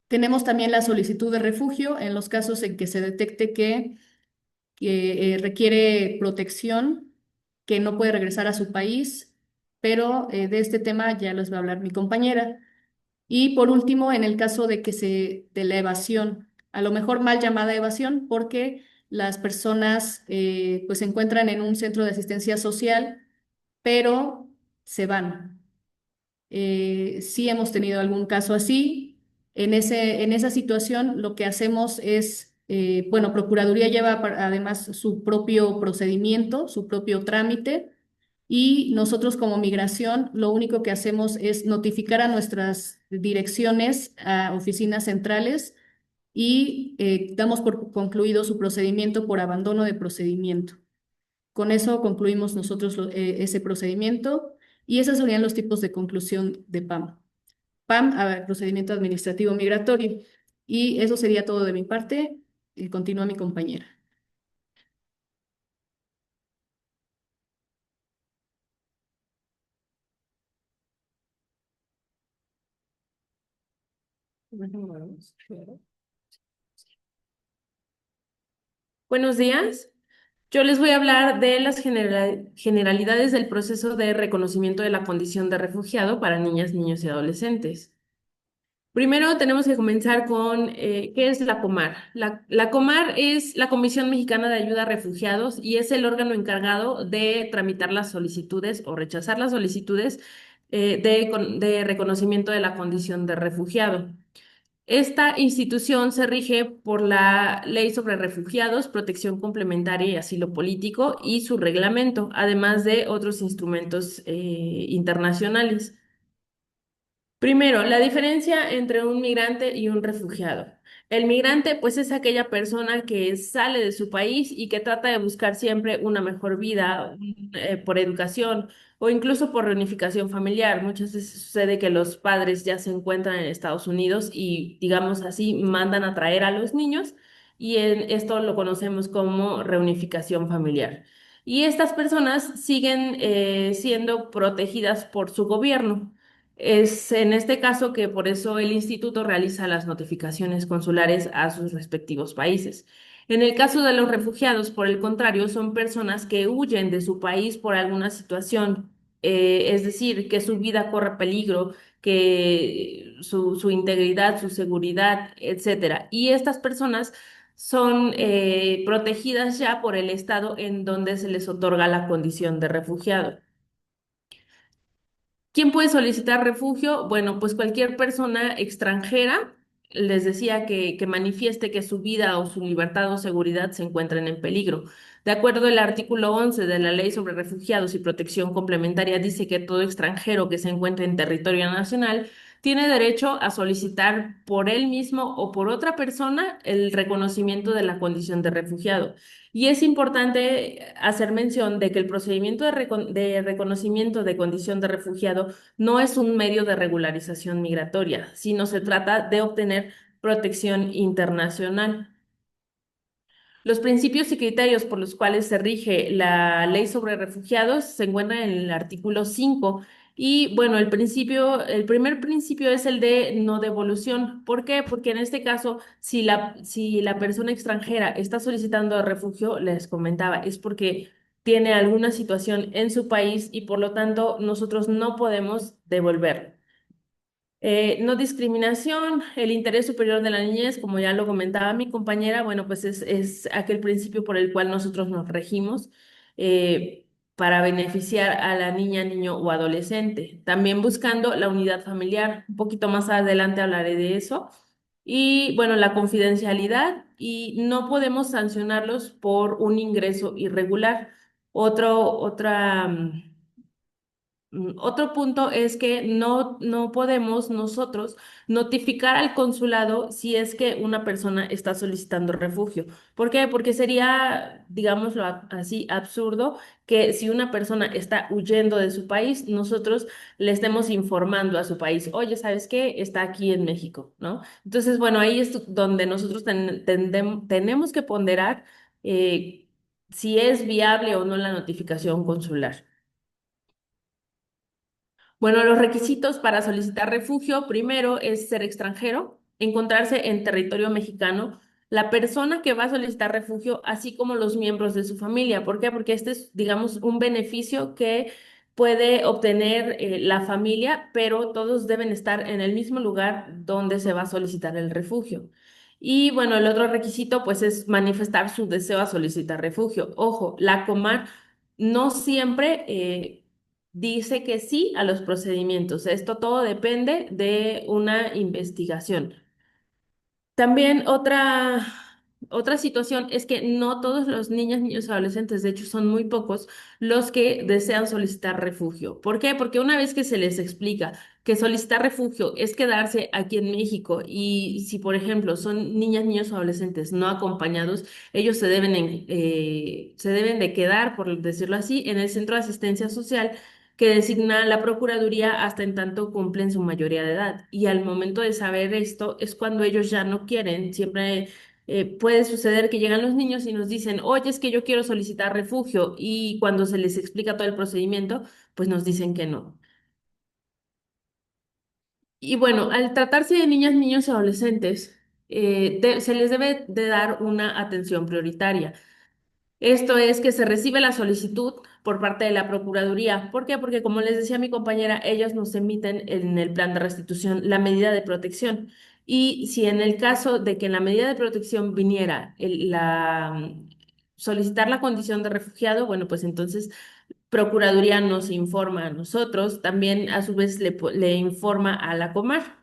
S3: Tenemos también la solicitud de refugio en los casos en que se detecte que requiere protección, que no puede regresar a su país, pero de este tema ya les va a hablar mi compañera. Y por último, en el caso de la evasión, a lo mejor mal llamada evasión, porque las personas pues se encuentran en un centro de asistencia social, pero se van. Sí hemos tenido algún caso así. En esa situación lo que hacemos es, bueno, Procuraduría lleva además su propio procedimiento, su propio trámite, y nosotros como migración lo único que hacemos es notificar a nuestras direcciones, a oficinas centrales, y damos por concluido su procedimiento por abandono de procedimiento. Con eso concluimos nosotros ese procedimiento y esos serían los tipos de conclusión de PAM. PAM, a ver, procedimiento administrativo migratorio. Y eso sería todo de mi parte. Continúa mi compañera.
S5: Buenos días. Yo les voy a hablar de las generalidades del proceso de reconocimiento de la condición de refugiado para niñas, niños y adolescentes. Primero tenemos que comenzar con ¿qué es la COMAR? La COMAR es la Comisión Mexicana de Ayuda a Refugiados y es el órgano encargado de tramitar las solicitudes o rechazar las solicitudes de reconocimiento de la condición de refugiado. Esta institución se rige por la Ley sobre Refugiados, Protección Complementaria y Asilo Político y su reglamento, además de otros instrumentos internacionales. Primero, la diferencia entre un migrante y un refugiado. El migrante, pues, es aquella persona que sale de su país y que trata de buscar siempre una mejor vida, por educación o incluso por reunificación familiar. Muchas veces sucede que los padres ya se encuentran en Estados Unidos y, digamos así, mandan a traer a los niños y esto lo conocemos como reunificación familiar. Y estas personas siguen siendo protegidas por su gobierno. Es en este caso que por eso el instituto realiza las notificaciones consulares a sus respectivos países. En el caso de los refugiados, por el contrario, son personas que huyen de su país por alguna situación, es decir, que su vida corre peligro, que su integridad, su seguridad, etcétera. Y estas personas son protegidas ya por el estado en donde se les otorga la condición de refugiado. ¿Quién puede solicitar refugio? Bueno, pues cualquier persona extranjera, les decía que manifieste que su vida o su libertad o seguridad se encuentran en peligro. De acuerdo al artículo 11 de la Ley sobre Refugiados y Protección Complementaria, dice que todo extranjero que se encuentre en territorio nacional tiene derecho a solicitar por él mismo o por otra persona el reconocimiento de la condición de refugiado. Y es importante hacer mención de que el procedimiento de reconocimiento de condición de refugiado no es un medio de regularización migratoria, sino se trata de obtener protección internacional. Los principios y criterios por los cuales se rige la ley sobre refugiados se encuentran en el artículo 5. Y bueno, el primer principio es el de no devolución. ¿Por qué? Porque en este caso, si la persona extranjera está solicitando refugio, les comentaba, es porque tiene alguna situación en su país y por lo tanto nosotros no podemos devolverlo. No discriminación, el interés superior de la niñez, como ya lo comentaba mi compañera, bueno, pues es aquel principio por el cual nosotros nos regimos para beneficiar a la niña, niño o adolescente. También buscando la unidad familiar. Un poquito más adelante hablaré de eso. Y bueno, la confidencialidad y no podemos sancionarlos por un ingreso irregular. Otra Otro punto es que no podemos nosotros notificar al consulado si es que una persona está solicitando refugio. ¿Por qué? Porque sería, digámoslo así, absurdo que si una persona está huyendo de su país, nosotros le estemos informando a su país, oye, ¿sabes qué? Está aquí en México, ¿no? Entonces, bueno, ahí es donde nosotros tenemos que ponderar si es viable o no la notificación consular. Bueno, los requisitos para solicitar refugio, primero es ser extranjero, encontrarse en territorio mexicano, la persona que va a solicitar refugio, así como los miembros de su familia. ¿Por qué? Porque este es, digamos, un beneficio que puede obtener la familia, pero todos deben estar en el mismo lugar donde se va a solicitar el refugio. Y bueno, el otro requisito, pues, es manifestar su deseo a solicitar refugio. Ojo, la Comar no siempre dice que sí a los procedimientos. Esto todo depende de una investigación. También otra situación es que no todos los niños, niños y adolescentes, de hecho son muy pocos, los que desean solicitar refugio. ¿Por qué? Porque una vez que se les explica que solicitar refugio es quedarse aquí en México y si, por ejemplo, son niñas, niños o adolescentes no acompañados, ellos se deben de quedar, por decirlo así, en el centro de asistencia social que designa la Procuraduría hasta en tanto cumplen su mayoría de edad. Y al momento de saber esto es cuando ellos ya no quieren. Siempre puede suceder que llegan los niños y nos dicen, oye, es que yo quiero solicitar refugio. Y cuando se les explica todo el procedimiento, pues nos dicen que no. Y bueno, al tratarse de niñas, niños y adolescentes, se les debe de dar una atención prioritaria. Esto es que se recibe la solicitud por parte de la Procuraduría. ¿Por qué? Porque como les decía mi compañera, ellos nos emiten en el plan de restitución la medida de protección. Y si en el caso de que en la medida de protección viniera solicitar la condición de refugiado, bueno, pues entonces Procuraduría nos informa a nosotros, también a su vez le informa a la Comar.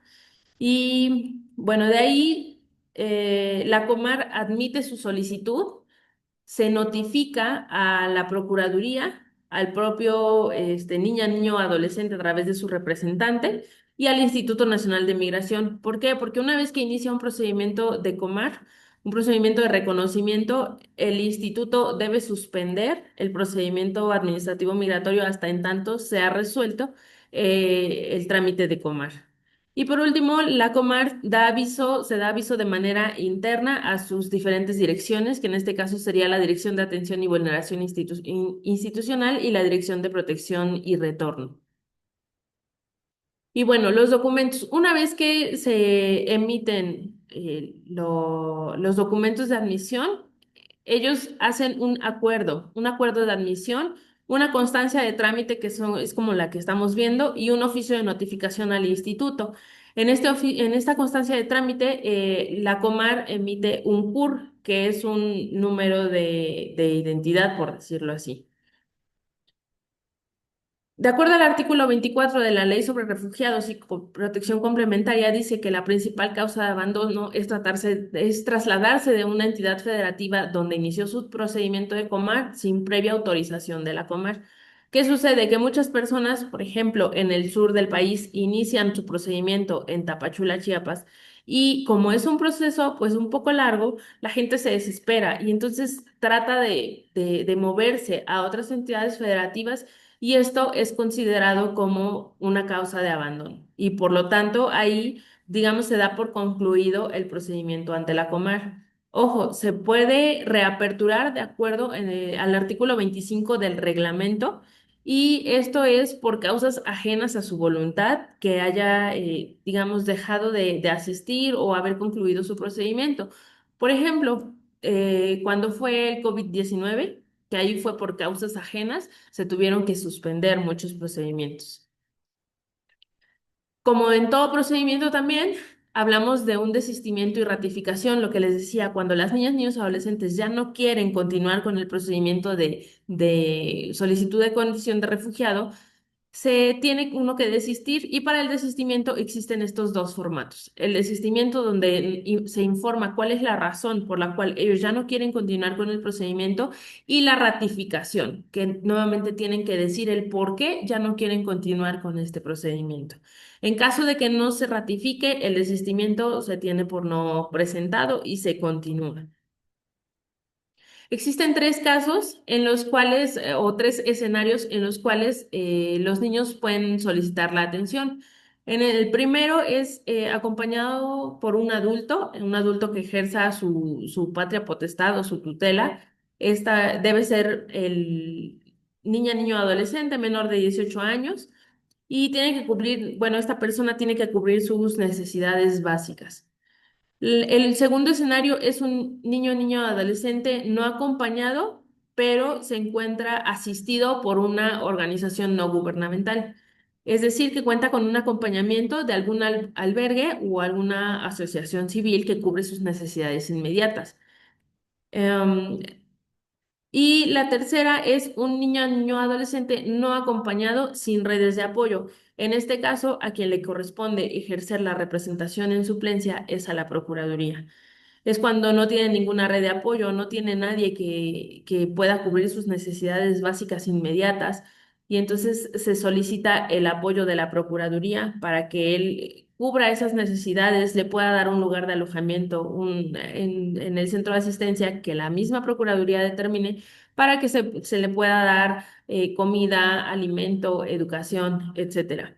S5: Y bueno, de ahí la Comar admite su solicitud, se notifica a la Procuraduría, al propio niña, niño, adolescente a través de su representante y al Instituto Nacional de Migración. ¿Por qué? Porque una vez que inicia un procedimiento de Comar, un procedimiento de reconocimiento, el instituto debe suspender el procedimiento administrativo migratorio hasta en tanto sea resuelto el trámite de Comar. Y por último, la Comar se da aviso de manera interna a sus diferentes direcciones, que en este caso sería la Dirección de Atención y Vulneración Institucional y la Dirección de Protección y Retorno. Y bueno, los documentos, una vez que se emiten los documentos de admisión, ellos hacen un acuerdo de admisión, una constancia de trámite es como la que estamos viendo y un oficio de notificación al instituto. En esta constancia de trámite, la Comar emite un CUR, que es un número de identidad, por decirlo así. De acuerdo al artículo 24 de la Ley sobre Refugiados y Protección Complementaria, dice que la principal causa de abandono es trasladarse de una entidad federativa donde inició su procedimiento de Comar sin previa autorización de la Comar. ¿Qué sucede? Que muchas personas, por ejemplo, en el sur del país, inician su procedimiento en Tapachula, Chiapas, y como es un proceso pues un poco largo, la gente se desespera y entonces trata de moverse a otras entidades federativas y esto es considerado como una causa de abandono. Y por lo tanto, ahí, digamos, se da por concluido el procedimiento ante la Comar. Ojo, se puede reaperturar de acuerdo al artículo 25 del reglamento y esto es por causas ajenas a su voluntad que haya, digamos, dejado de asistir o haber concluido su procedimiento. Por ejemplo, cuando fue el COVID-19, que ahí fue por causas ajenas, se tuvieron que suspender muchos procedimientos. Como en todo procedimiento también, hablamos de un desistimiento y ratificación, lo que les decía, cuando las niñas, niños, adolescentes ya no quieren continuar con el procedimiento de solicitud de condición de refugiado, se tiene uno que desistir y para el desistimiento existen estos dos formatos. El desistimiento donde se informa cuál es la razón por la cual ellos ya no quieren continuar con el procedimiento y la ratificación, que nuevamente tienen que decir el por qué ya no quieren continuar con este procedimiento. En caso de que no se ratifique, el desistimiento se tiene por no presentado y se continúa. Existen tres casos en los cuales, o tres escenarios en los cuales los niños pueden solicitar la atención. En el primero es acompañado por un adulto que ejerza su patria potestad o su tutela. Esta debe ser el niña, niño, adolescente menor de 18 años y tiene que cubrir, bueno, esta persona tiene que cubrir sus necesidades básicas. El segundo escenario es un niño, niño, adolescente no acompañado, pero se encuentra asistido por una organización no gubernamental. Es decir, que cuenta con un acompañamiento de algún albergue o alguna asociación civil que cubre sus necesidades inmediatas. Em, y la tercera es un niño, niño, adolescente no acompañado sin redes de apoyo. En este caso, a quien le corresponde ejercer la representación en suplencia es a la Procuraduría. Es cuando no tiene ninguna red de apoyo, no tiene nadie que pueda cubrir sus necesidades básicas inmediatas y entonces se solicita el apoyo de la Procuraduría para que él cubra esas necesidades, le pueda dar un lugar de alojamiento en el centro de asistencia que la misma Procuraduría determine para que se le pueda dar comida, alimento, educación, etcétera.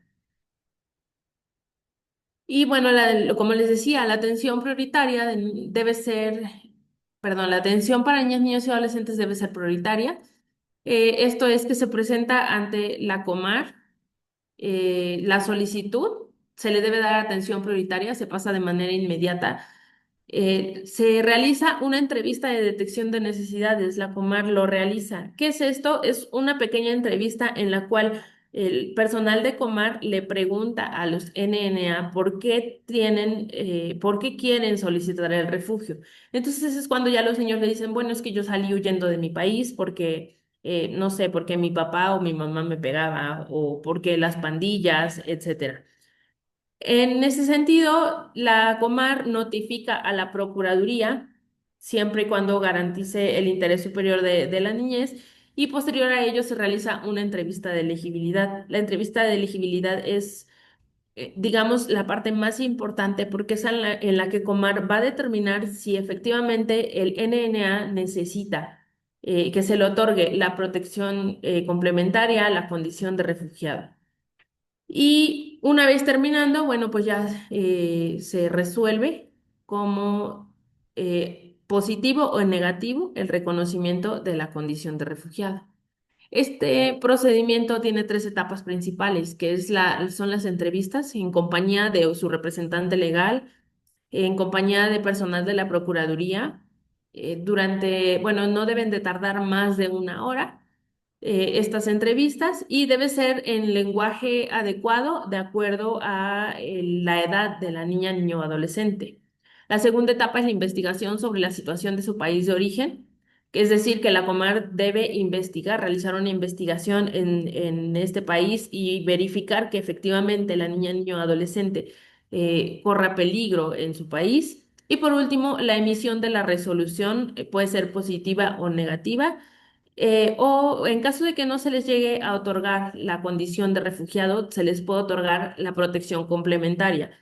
S5: Y bueno, como les decía, la atención prioritaria debe ser, perdón, la atención para niñas, niños y adolescentes debe ser prioritaria. Esto es que se presenta ante la Comar la solicitud, se le debe dar atención prioritaria, se pasa de manera inmediata. Se realiza una entrevista de detección de necesidades, la Comar lo realiza. ¿Qué es esto? Es una pequeña entrevista en la cual el personal de Comar le pregunta a los NNA por qué quieren solicitar el refugio. Entonces es cuando ya los niños le dicen, bueno, es que yo salí huyendo de mi país porque, no sé, porque mi papá o mi mamá me pegaba o porque las pandillas, etcétera. En ese sentido, la Comar notifica a la Procuraduría siempre y cuando garantice el interés superior de la niñez y posterior a ello se realiza una entrevista de elegibilidad. La entrevista de elegibilidad es, digamos, la parte más importante porque es en la que Comar va a determinar si efectivamente el NNA necesita que se le otorgue la protección complementaria a la condición de refugiado. Y una vez terminando, bueno, pues ya se resuelve como positivo o negativo el reconocimiento de la condición de refugiado. Este procedimiento tiene tres etapas principales, que son las entrevistas en compañía de su representante legal, en compañía de personal de la Procuraduría, bueno, no deben de tardar más de una hora estas entrevistas y debe ser en lenguaje adecuado de acuerdo a la edad de la niña, niño o adolescente. La segunda etapa es la investigación sobre la situación de su país de origen, que es decir, que la Comar debe investigar, realizar una investigación en este país y verificar que efectivamente la niña, niño o adolescente corra peligro en su país. Y por último, la emisión de la resolución puede ser positiva o negativa o en caso de que no se les llegue a otorgar la condición de refugiado, se les puede otorgar la protección complementaria.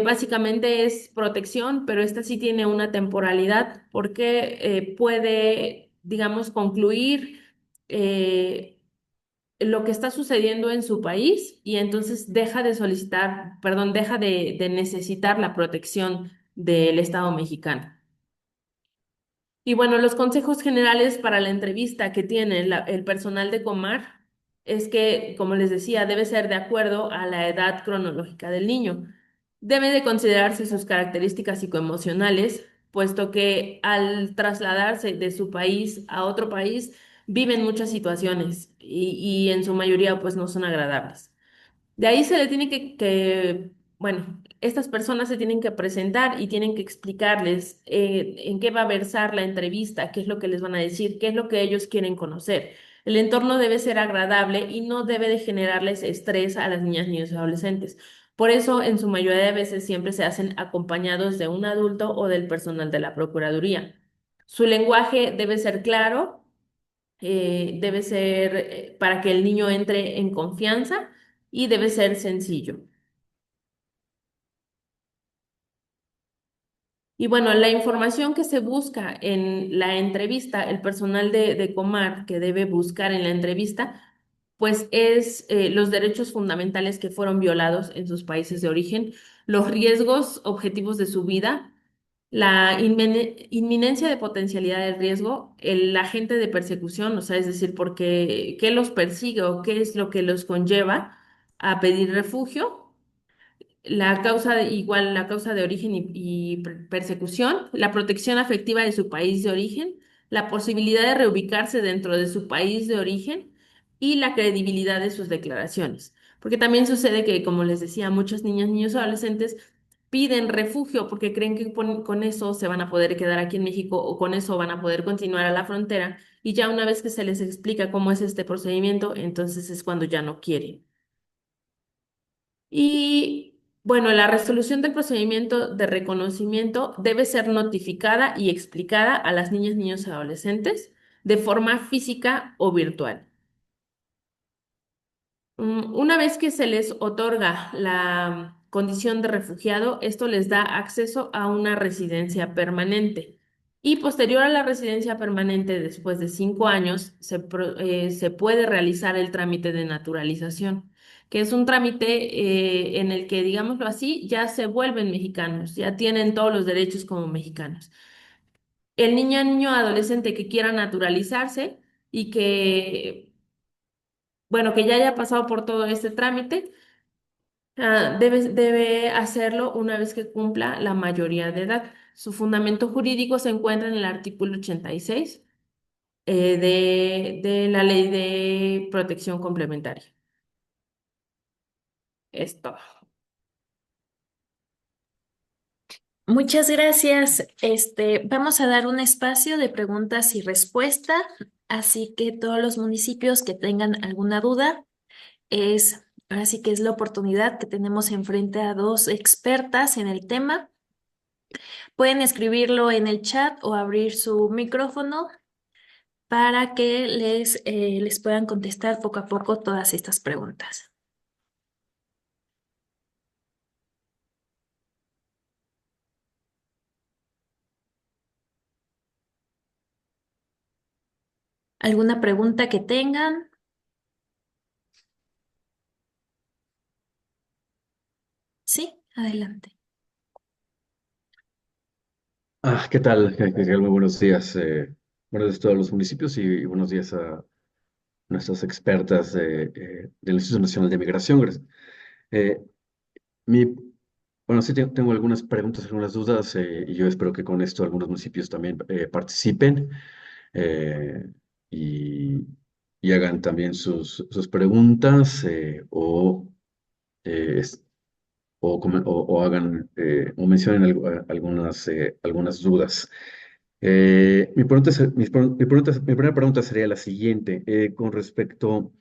S5: Básicamente es protección, pero esta sí tiene una temporalidad porque puede, digamos, concluir lo que está sucediendo en su país y entonces deja de solicitar, perdón, deja de necesitar la protección del Estado mexicano. Y bueno, los consejos generales para la entrevista que tiene el personal de Comar es que, como les decía, debe ser de acuerdo a la edad cronológica del niño. Debe de considerarse sus características psicoemocionales, puesto que al trasladarse de su país a otro país viven muchas situaciones y en su mayoría pues no son agradables. De ahí se le tiene bueno, estas personas se tienen que presentar y tienen que explicarles en qué va a versar la entrevista, qué es lo que les van a decir, qué es lo que ellos quieren conocer. El entorno debe ser agradable y no debe de generarles estrés a las niñas, niños y adolescentes. Por eso, en su mayoría de veces, siempre se hacen acompañados de un adulto o del personal de la Procuraduría. Su lenguaje debe ser claro, debe ser para que el niño entre en confianza y debe ser sencillo. Y bueno, la información que se busca en la entrevista, el personal de Comar que debe buscar en la entrevista, pues es los derechos fundamentales que fueron violados en sus países de origen, los riesgos objetivos de su vida, la inminencia de potencialidad de riesgo, el agente de persecución, o sea, es decir, qué los persigue o qué es lo que los conlleva a pedir refugio, igual la causa de origen y persecución, la protección afectiva de su país de origen, la posibilidad de reubicarse dentro de su país de origen y la credibilidad de sus declaraciones. Porque también sucede que, como les decía, muchas niñas, niños y adolescentes piden refugio porque creen que con eso se van a poder quedar aquí en México o con eso van a poder continuar a la frontera y ya una vez que se les explica cómo es este procedimiento, entonces es cuando ya no quieren. Y bueno, la resolución del procedimiento de reconocimiento debe ser notificada y explicada a las niñas, niños y adolescentes de forma física o virtual. Una vez que se les otorga la condición de refugiado, esto les da acceso a una residencia permanente. Y posterior a la residencia permanente, después de 5 años, se puede realizar el trámite de naturalización, que es un trámite en el que, digámoslo así, ya se vuelven mexicanos, ya tienen todos los derechos como mexicanos. El niño adolescente que quiera naturalizarse y que bueno, que ya haya pasado por todo este trámite, debe hacerlo una vez que cumpla la mayoría de edad. Su fundamento jurídico se encuentra en el artículo 86 de la Ley de Protección Complementaria. Es todo.
S1: Muchas gracias. Vamos a dar un espacio de preguntas y respuesta, así que todos los municipios que tengan alguna duda, ahora sí que es la oportunidad que tenemos enfrente a dos expertas en el tema. Pueden escribirlo en el chat o abrir su micrófono para que les puedan contestar poco a poco todas estas preguntas. ¿Alguna pregunta que tengan? Sí, adelante.
S6: ¿Qué tal? ¿Qué tal? Muy buenos días. Buenos días a todos los municipios y buenos días a nuestras expertas del Instituto Nacional de Migración. Gracias. Eh, mi, bueno, sí tengo algunas preguntas, algunas dudas y yo espero que con esto algunos municipios también participen. Eh, y y hagan también sus preguntas eh, es- o hagan o mencionen algunas dudas. Mi primera pregunta sería la siguiente, con respecto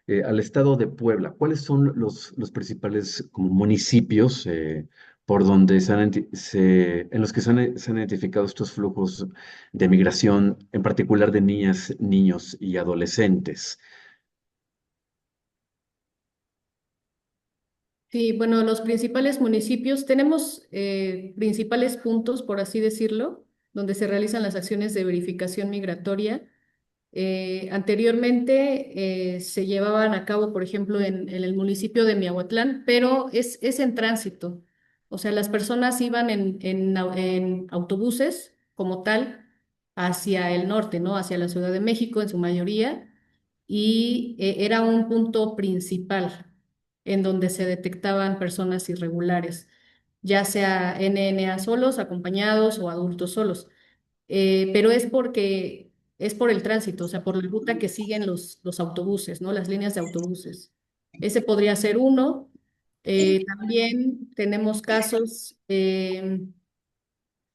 S6: al estado de Puebla. ¿Cuáles son los principales como municipios por donde en los que se han identificado estos flujos de migración, en particular de niñas, niños y adolescentes?
S3: Sí, bueno, los principales municipios, tenemos principales puntos, por así decirlo, donde se realizan las acciones de verificación migratoria. Anteriormente se llevaban a cabo, por ejemplo, en el municipio de Miahuatlán, pero es en tránsito. O sea, las personas iban en autobuses como tal hacia el norte, ¿no? Hacia la Ciudad de México en su mayoría, y era un punto principal en donde se detectaban personas irregulares, ya sea NNA solos, acompañados o adultos solos. Pero es porque es por el tránsito, o sea, por la ruta que siguen los autobuses, ¿no? Las líneas de autobuses. Ese podría ser uno. También tenemos casos,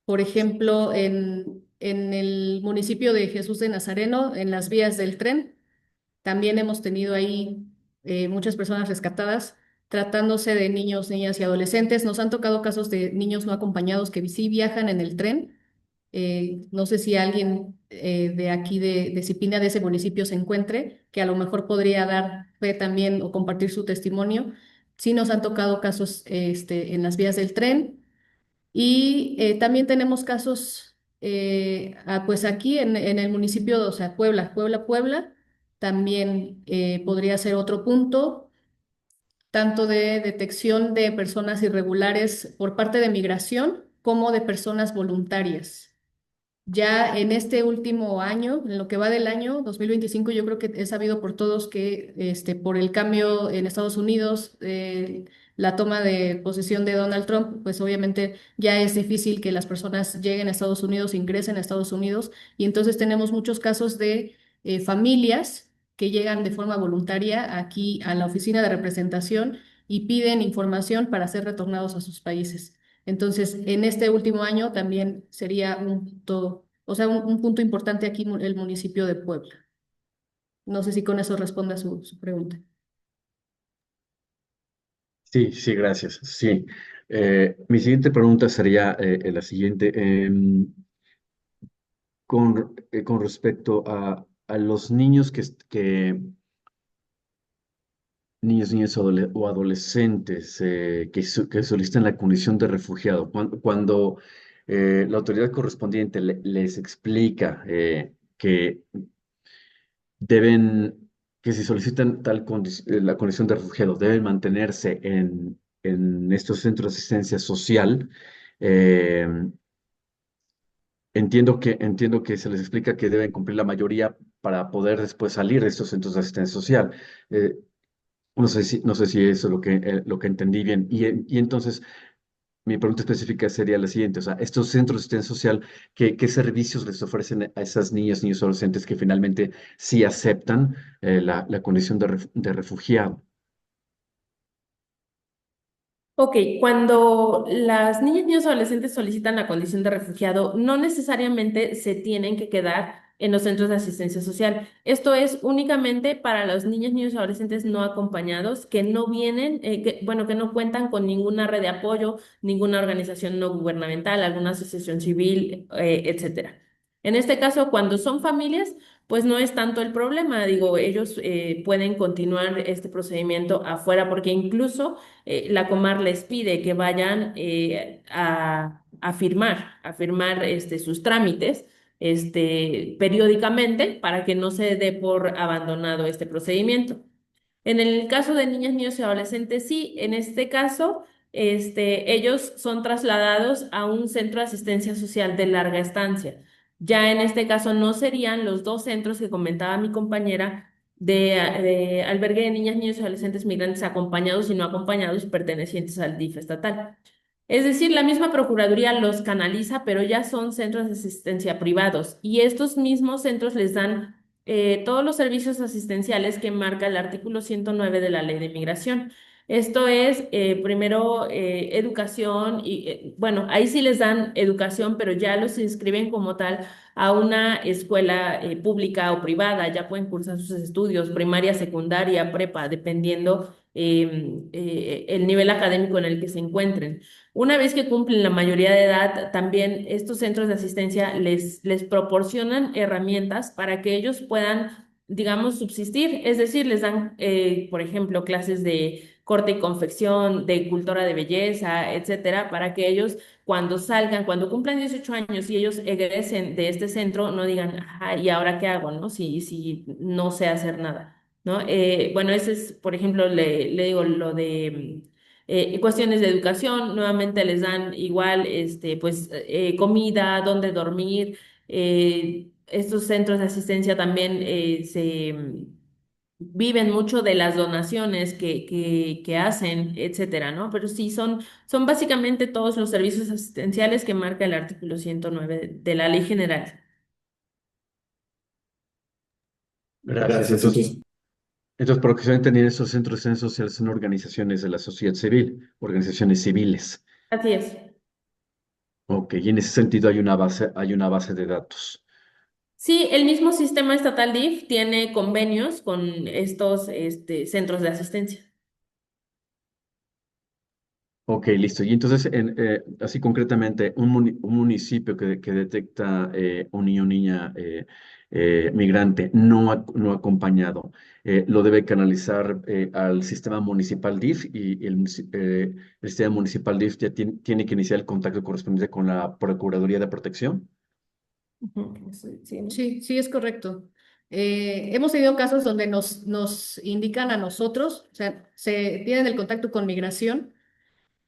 S3: por ejemplo, en el municipio de Jesús de Nazareno, en las vías del tren. También hemos tenido ahí muchas personas rescatadas, tratándose de niños, niñas y adolescentes. Nos han tocado casos de niños no acompañados que sí viajan en el tren. No sé si alguien de aquí de Cipina, de ese municipio, se encuentre, que a lo mejor podría dar fe también o compartir su testimonio. Sí nos han tocado casos en las vías del tren. Y también tenemos casos, pues aquí en el municipio, o sea, Puebla, también podría ser otro punto, tanto de detección de personas irregulares por parte de migración como de personas voluntarias. Ya en este último año, en lo que va del año 2025, yo creo que es sabido por todos que por el cambio en Estados Unidos, la toma de posesión de Donald Trump, pues obviamente ya es difícil que las personas lleguen a Estados Unidos, ingresen a Estados Unidos, y entonces tenemos muchos casos de familias que llegan de forma voluntaria aquí a la oficina de representación y piden información para ser retornados a sus países. Entonces, en este último año también sería un punto, o sea, un punto importante aquí el municipio de Puebla. No sé si con eso responde a su pregunta.
S6: Sí, sí, gracias. Sí. Mi siguiente pregunta sería la siguiente. Con respecto a los niños niños o adolescentes que solicitan la condición de refugiado, cuando la autoridad correspondiente les explica que deben, que si solicitan la condición de refugiado, deben mantenerse en estos centros de asistencia social. eh, entiendo que se les explica que deben cumplir la mayoría para poder después salir de estos centros de asistencia social. Eh, no sé si eso es lo que entendí bien. Y entonces, mi pregunta específica sería la siguiente. O sea, estos centros de asistencia social, ¿qué servicios les ofrecen a esas niñas, niños, adolescentes que finalmente sí aceptan la condición de refugiado?
S5: Ok, cuando las niñas, niños, adolescentes solicitan la condición de refugiado, no necesariamente se tienen que quedar en los centros de asistencia social. Esto es únicamente para los niños, niños y adolescentes no acompañados que no vienen, bueno, que no cuentan con ninguna red de apoyo, ninguna organización no gubernamental, alguna asociación civil, etcétera. En este caso, cuando son familias, pues no es tanto el problema. Digo, ellos pueden continuar este procedimiento afuera porque incluso la Comar les pide que vayan a firmar sus trámites periódicamente para que no se dé por abandonado este procedimiento. En el caso de niñas, niños y adolescentes, sí, en este caso, ellos son trasladados a un centro de asistencia social de larga estancia. Ya en este caso no serían los dos centros que comentaba mi compañera de albergue de niñas, niños y adolescentes migrantes acompañados y no acompañados pertenecientes al DIF estatal. Es decir, la misma Procuraduría los canaliza, pero ya son centros de asistencia privados y estos mismos centros les dan todos los servicios asistenciales que marca el artículo 109 de la Ley de Migración. Esto es, primero, educación y, bueno, ahí sí les dan educación, pero ya los inscriben como tal a una escuela pública o privada, ya pueden cursar sus estudios, primaria, secundaria, prepa, dependiendo el nivel académico en el que se encuentren. Una vez que cumplen la mayoría de edad, también estos centros de asistencia les proporcionan herramientas para que ellos puedan, digamos, subsistir. Es decir, les dan, por ejemplo, clases de corte y confección, de cultura de belleza, etcétera, para que ellos cuando salgan, cuando cumplan 18 años y ellos egresen de este centro, no digan, ajá, ¿y ahora qué hago, no? Si no sé hacer nada, ¿no? Bueno, ese es, por ejemplo, le digo lo de cuestiones de educación, nuevamente les dan igual, pues, comida, dónde dormir. Estos centros de asistencia también viven mucho de las donaciones que hacen, etcétera, ¿no? Pero sí, son básicamente todos los servicios asistenciales que marca el artículo 109 de la Ley General.
S6: Gracias. Entonces, por lo que estoy entendiendo, estos centros de asistencia social son organizaciones de la sociedad civil, organizaciones civiles.
S5: Así es.
S6: Ok, y en ese sentido hay una base de datos.
S5: Sí, el mismo sistema estatal DIF tiene convenios con estos centros de asistencia.
S6: Ok, listo. Y entonces, así concretamente, un municipio que detecta un niño o niña migrante no acompañado, lo debe canalizar al sistema municipal DIF y el sistema municipal DIF ya tiene que iniciar el contacto correspondiente con la Procuraduría de Protección.
S5: Ujú, sí, sí, ¿no?
S3: Sí, sí, es correcto. Hemos tenido casos donde nos indican a nosotros, o sea, se tienen el contacto con migración,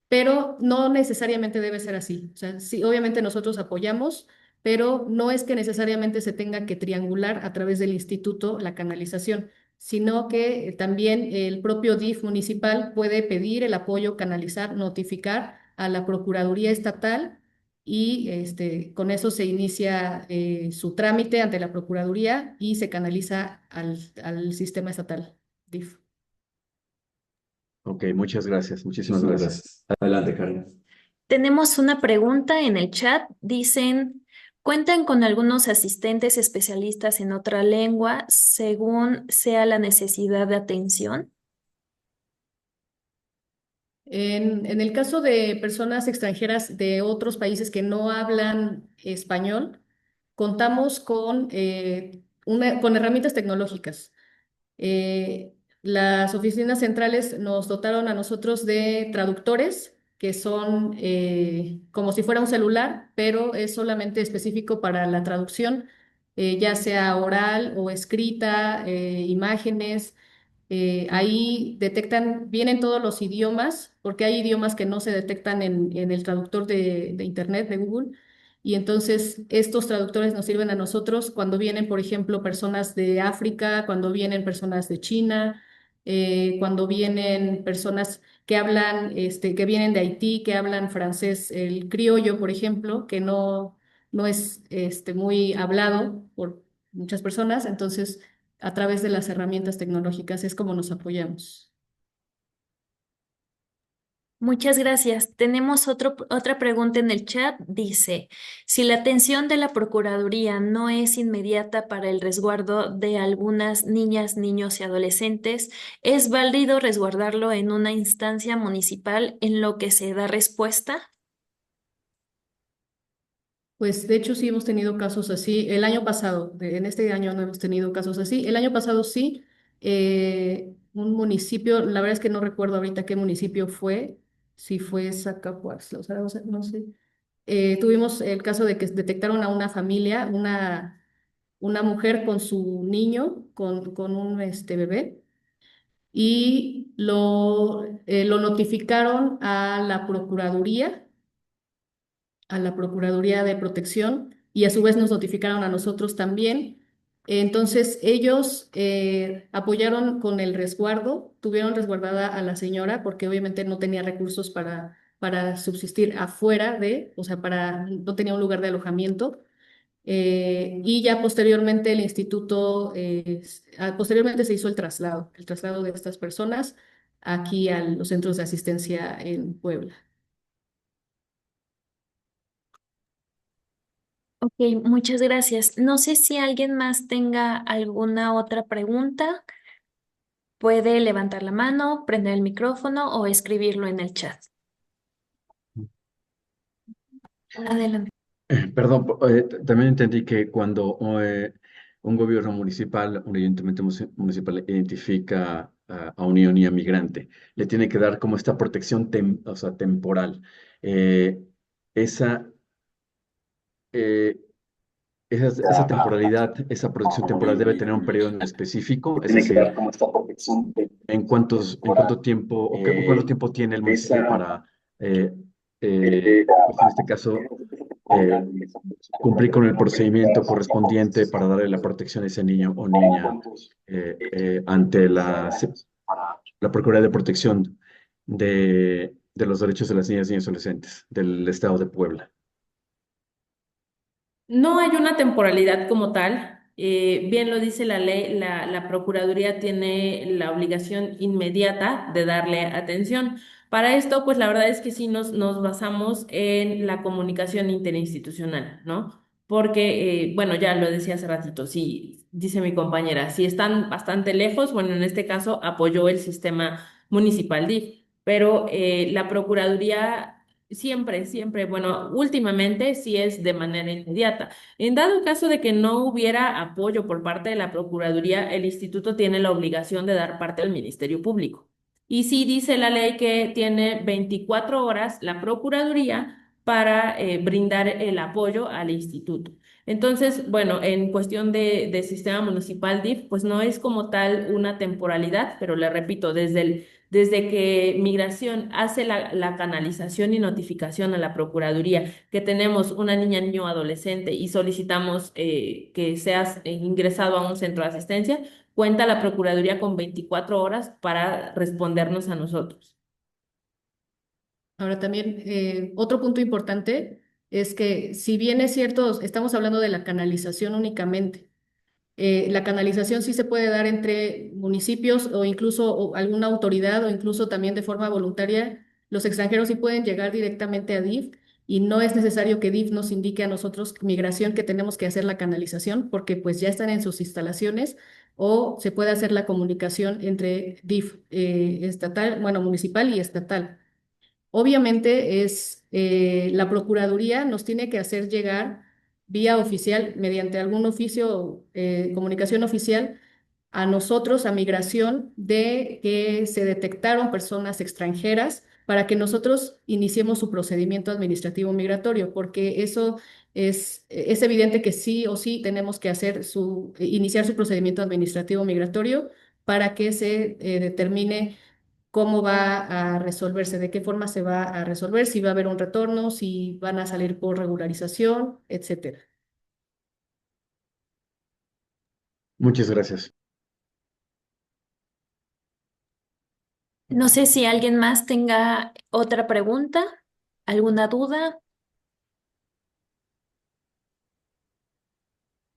S3: pero no necesariamente debe ser así. O sea, sí, obviamente nosotros apoyamos, pero no es que necesariamente se tenga que triangular a través del instituto la canalización, sino que también el propio DIF municipal puede pedir el apoyo, canalizar, notificar a la Procuraduría Estatal y con eso se inicia su trámite ante la Procuraduría y se canaliza al sistema estatal DIF.
S6: Ok, muchas gracias. Muchísimas gracias. Adelante, Karen.
S1: Tenemos una pregunta en el chat. Dicen, ¿cuentan con algunos asistentes especialistas en otra lengua según sea la necesidad de atención?
S3: En el caso de personas extranjeras de otros países que no hablan español, contamos con herramientas tecnológicas. Las oficinas centrales nos dotaron a nosotros de traductores que son como si fuera un celular, pero es solamente específico para la traducción, ya sea oral o escrita, imágenes. Ahí detectan, vienen todos los idiomas, porque hay idiomas que no se detectan en el traductor de Internet, de Google. Y entonces estos traductores nos sirven a nosotros cuando vienen, por ejemplo, personas de África, cuando vienen personas de China, cuando vienen personas que hablan, que vienen de Haití, que hablan francés, el criollo, por ejemplo, que no es muy hablado por muchas personas. Entonces, a través de las herramientas tecnológicas es como nos apoyamos.
S1: Muchas gracias. Tenemos otra pregunta en el chat. Dice, si la atención de la Procuraduría no es inmediata para el resguardo de algunas niñas, niños y adolescentes, ¿es válido resguardarlo en una instancia municipal en lo que se da respuesta?
S3: Pues de hecho sí hemos tenido casos así. El año pasado, en este año no hemos tenido casos así. El año pasado sí, un municipio, la verdad es que no recuerdo ahorita qué municipio fue, si fue Zacapuaxtla, o sea, no sé. Tuvimos el caso de que detectaron a una familia, una mujer con su niño, con un bebé, y lo notificaron a la Procuraduría de Protección y a su vez nos notificaron a nosotros también. Entonces ellos apoyaron con el resguardo, tuvieron resguardada a la señora porque obviamente no tenía recursos para subsistir afuera o sea, no tenía un lugar de alojamiento. Y ya posteriormente el instituto, posteriormente se hizo el traslado de estas personas aquí a los centros de asistencia en Puebla.
S1: Ok, muchas gracias. No sé si alguien más tenga alguna otra pregunta. Puede levantar la mano, prender el micrófono o escribirlo en el chat. Adelante.
S6: Perdón, también entendí que cuando un gobierno municipal, un ayuntamiento municipal identifica a un niño o niña migrante, le tiene que dar como esta protección o sea, temporal. Eh, esa, eh, esa temporalidad, esa protección temporal debe tener un periodo en específico, es decir, en cuánto tiempo o cuánto tiempo tiene el municipio para, eh, pues en este caso, eh, cumplir con el procedimiento correspondiente para darle la protección a ese niño o niña ante la Procuraduría de Protección de los Derechos de las Niñas, Niños y Adolescentes del Estado de Puebla.
S5: No hay una temporalidad como tal. Bien lo dice la ley, la Procuraduría tiene la obligación inmediata de darle atención. Para esto, pues la verdad es que sí nos basamos en la comunicación interinstitucional, ¿no? Porque, bueno, ya lo decía hace ratito, sí, dice mi compañera, si están bastante lejos, bueno, en este caso apoyó el sistema municipal DIF, pero la Procuraduría siempre, bueno, últimamente sí es de manera inmediata. En dado caso de que no hubiera apoyo por parte de la Procuraduría, el instituto tiene la obligación de dar parte al Ministerio Público. Y sí dice la ley que tiene 24 horas la Procuraduría para brindar el apoyo al instituto. Entonces, bueno, en cuestión de sistema municipal DIF, pues no es como tal una temporalidad, pero le repito, desde que Migración hace la canalización y notificación a la Procuraduría que tenemos una niña, niño o adolescente y solicitamos que seas ingresado a un centro de asistencia, cuenta la Procuraduría con 24 horas para respondernos a nosotros.
S3: Ahora también, otro punto importante es que si bien es cierto, estamos hablando de la canalización únicamente. La canalización sí se puede dar entre municipios o incluso alguna autoridad o incluso también de forma voluntaria. Los extranjeros sí pueden llegar directamente a DIF y no es necesario que DIF nos indique a nosotros, migración, que tenemos que hacer la canalización porque pues ya están en sus instalaciones o se puede hacer la comunicación entre DIF estatal, bueno, municipal y estatal. Obviamente la Procuraduría nos tiene que hacer llegar vía oficial, mediante algún oficio, comunicación oficial, a nosotros, a Migración, de que se detectaron personas extranjeras para que nosotros iniciemos su procedimiento administrativo migratorio, porque eso es evidente que sí o sí tenemos que iniciar su procedimiento administrativo migratorio para que se determine cómo va a resolverse, de qué forma se va a resolver, si va a haber un retorno, si van a salir por regularización, etcétera.
S6: Muchas gracias.
S1: No sé si alguien más tenga otra pregunta, alguna duda.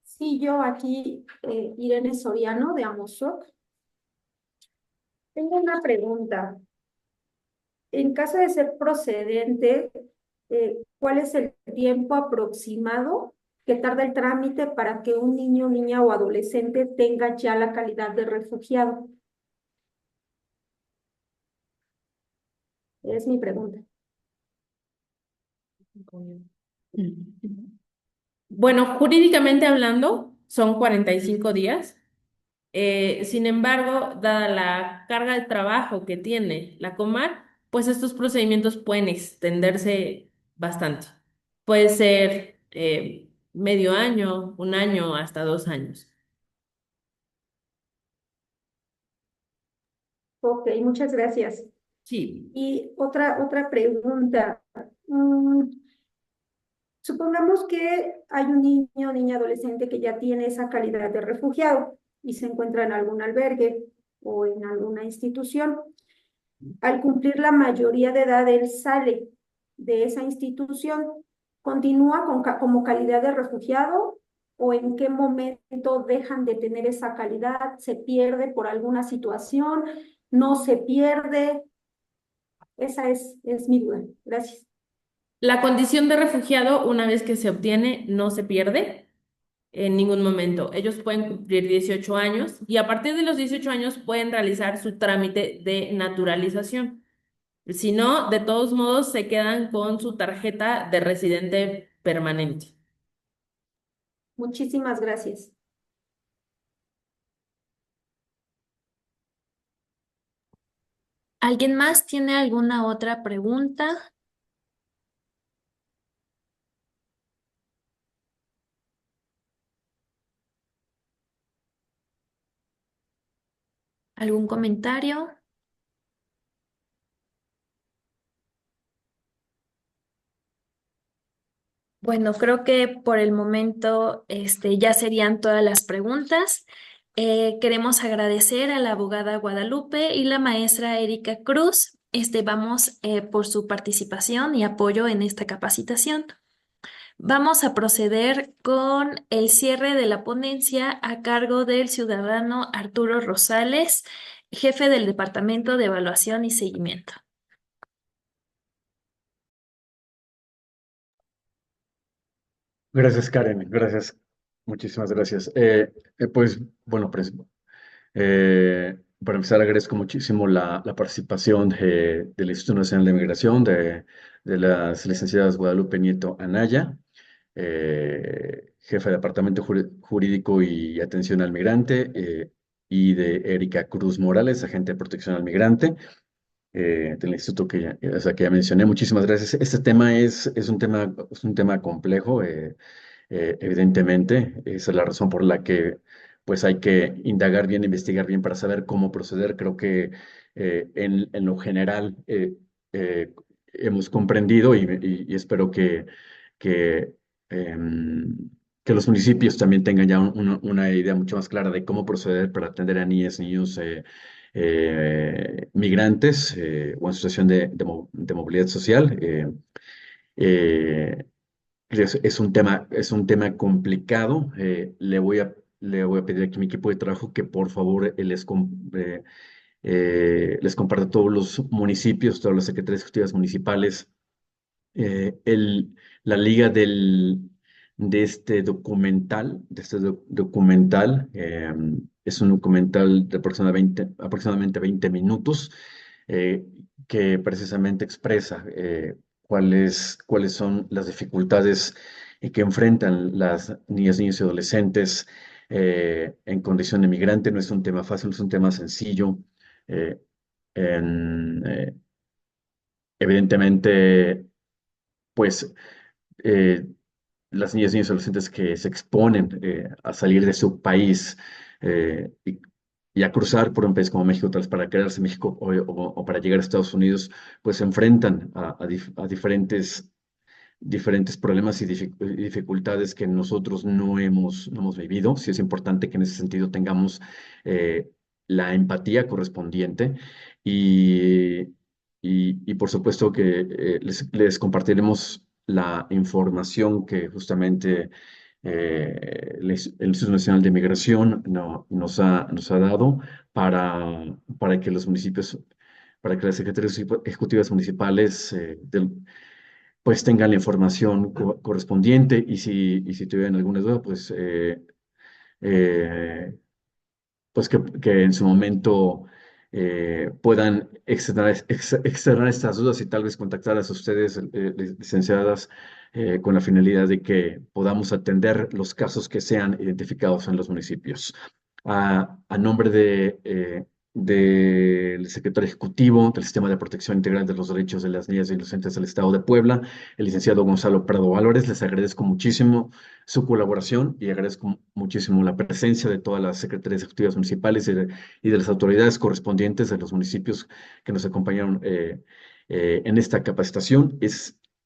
S7: Sí, yo aquí, Irene Soriano de Amozoc. Tengo una pregunta. En caso de ser procedente, ¿cuál es el tiempo aproximado que tarda el trámite para que un niño, niña o adolescente tenga ya la calidad de refugiado? Es mi pregunta.
S5: Bueno, jurídicamente hablando, son 45 días. Sin embargo, dada la carga de trabajo que tiene la Comar, pues estos procedimientos pueden extenderse bastante. Puede ser medio año, un año, hasta 2 años.
S7: Ok, muchas gracias.
S5: Sí.
S7: Y otra pregunta. Supongamos que hay un niño o niña adolescente que ya tiene esa calidad de refugiado y se encuentra en algún albergue o en alguna institución. Al cumplir la mayoría de edad, él sale de esa institución, continúa como calidad de refugiado o en qué momento dejan de tener esa calidad, se pierde por alguna situación, no se pierde. Esa es mi duda. Gracias.
S5: La condición de refugiado, una vez que se obtiene, no se pierde en ningún momento. Ellos pueden cumplir 18 años y a partir de los 18 años pueden realizar su trámite de naturalización. Si no, de todos modos se quedan con su tarjeta de residente permanente.
S7: Muchísimas gracias.
S1: ¿Alguien más tiene alguna otra pregunta? ¿Algún comentario? Bueno, creo que por el momento ya serían todas las preguntas. Queremos agradecer a la abogada Guadalupe y la maestra Erika Cruz. Vamos por su participación y apoyo en esta capacitación. Vamos a proceder con el cierre de la ponencia a cargo del ciudadano Arturo Rosales, jefe del Departamento de Evaluación y Seguimiento.
S6: Gracias, Karen. Gracias. Muchísimas gracias. Pues, bueno, para empezar, agradezco muchísimo la participación del Instituto Nacional de Migración, de las licenciadas Guadalupe Nieto Anaya, jefa de Departamento Jurídico y Atención al Migrante, y de Erika Cruz Morales, agente de Protección al Migrante, del instituto o sea, que ya mencioné. Muchísimas gracias. Este tema es un tema complejo, evidentemente. Esa es la razón por la que pues hay que indagar bien, investigar bien para saber cómo proceder. Creo que en lo general eh, hemos comprendido y espero que, em, que los municipios también tengan ya una idea mucho más clara de cómo proceder para atender a niñas, niños migrantes o en situación de movilidad social. Eh, es un tema complicado. Le voy a pedir aquí a mi equipo de trabajo que por favor les comparta a todos los municipios, todas las secretarías ejecutivas municipales, eh, el, la liga de este documental, es un documental de aproximadamente 20 minutos, eh, que precisamente expresa cuáles son las dificultades que enfrentan las niñas, niños y adolescentes en condición de migrante. No es un tema fácil, no es un tema sencillo. eh, en, eh, Evidentemente, pues eh, las niñas, niños y adolescentes que se exponen a salir de su país y a cruzar por un país como México, tal vez para quedarse en México o para llegar a Estados Unidos, pues se enfrentan a diferentes problemas y dificultades que nosotros no hemos vivido. Sí es importante que en ese sentido tengamos la empatía correspondiente y, y por supuesto que les compartiremos la información que justamente el Instituto Nacional de Migración nos ha dado para que los municipios, para que las secretarías ejecutivas municipales pues tengan la información correspondiente y si tuvieran alguna duda, eh, pues que en su momento puedan externar estas dudas y tal vez contactarlas a ustedes, licenciadas, con la finalidad de que podamos atender los casos que sean identificados en los municipios. A nombre del secretario ejecutivo del Sistema de Protección Integral de los Derechos de las Niñas y Adolescentes del Estado de Puebla, el licenciado Gonzalo Prado Álvarez, les agradezco muchísimo su colaboración y agradezco muchísimo la presencia de todas las secretarías ejecutivas municipales y de las autoridades correspondientes de los municipios que nos acompañaron en esta capacitación.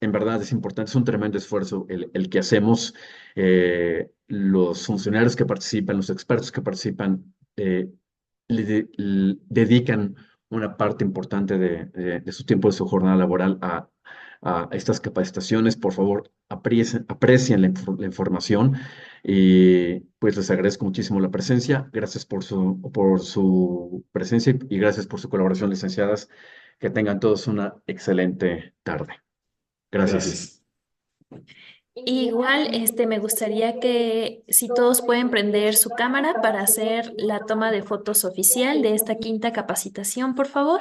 S6: En verdad es importante, es un tremendo esfuerzo el que hacemos. Los funcionarios que participan, los expertos que participan, dedican una parte importante de su tiempo, de su jornada laboral a estas capacitaciones. Por favor, aprecien la información y pues les agradezco muchísimo la presencia. Gracias por su presencia y gracias por su colaboración, licenciadas. Que tengan todos una excelente tarde. Gracias.
S1: Igual, me gustaría que si todos pueden prender su cámara para hacer la toma de fotos oficial de esta quinta capacitación, por favor.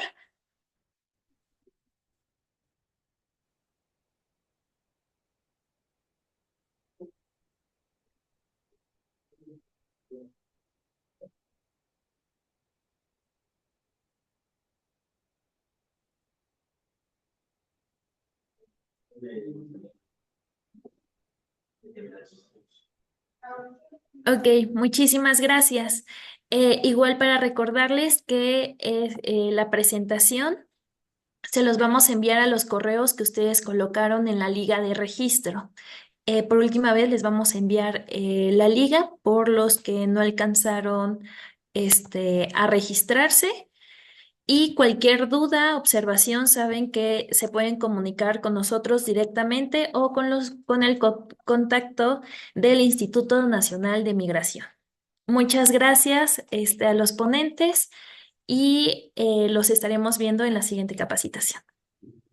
S1: Ok, muchísimas gracias. Igual para recordarles que la presentación se los vamos a enviar a los correos que ustedes colocaron en la liga de registro. Por última vez les vamos a enviar la liga por los que no alcanzaron a registrarse. Y cualquier duda, observación, saben que se pueden comunicar con nosotros directamente o con el contacto del Instituto Nacional de Migración. Muchas gracias a los ponentes y los estaremos viendo en la siguiente capacitación.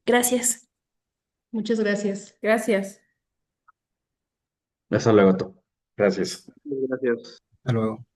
S1: Gracias.
S3: Muchas gracias.
S5: Gracias.
S6: Hasta luego. Gracias.
S8: Gracias. Hasta luego.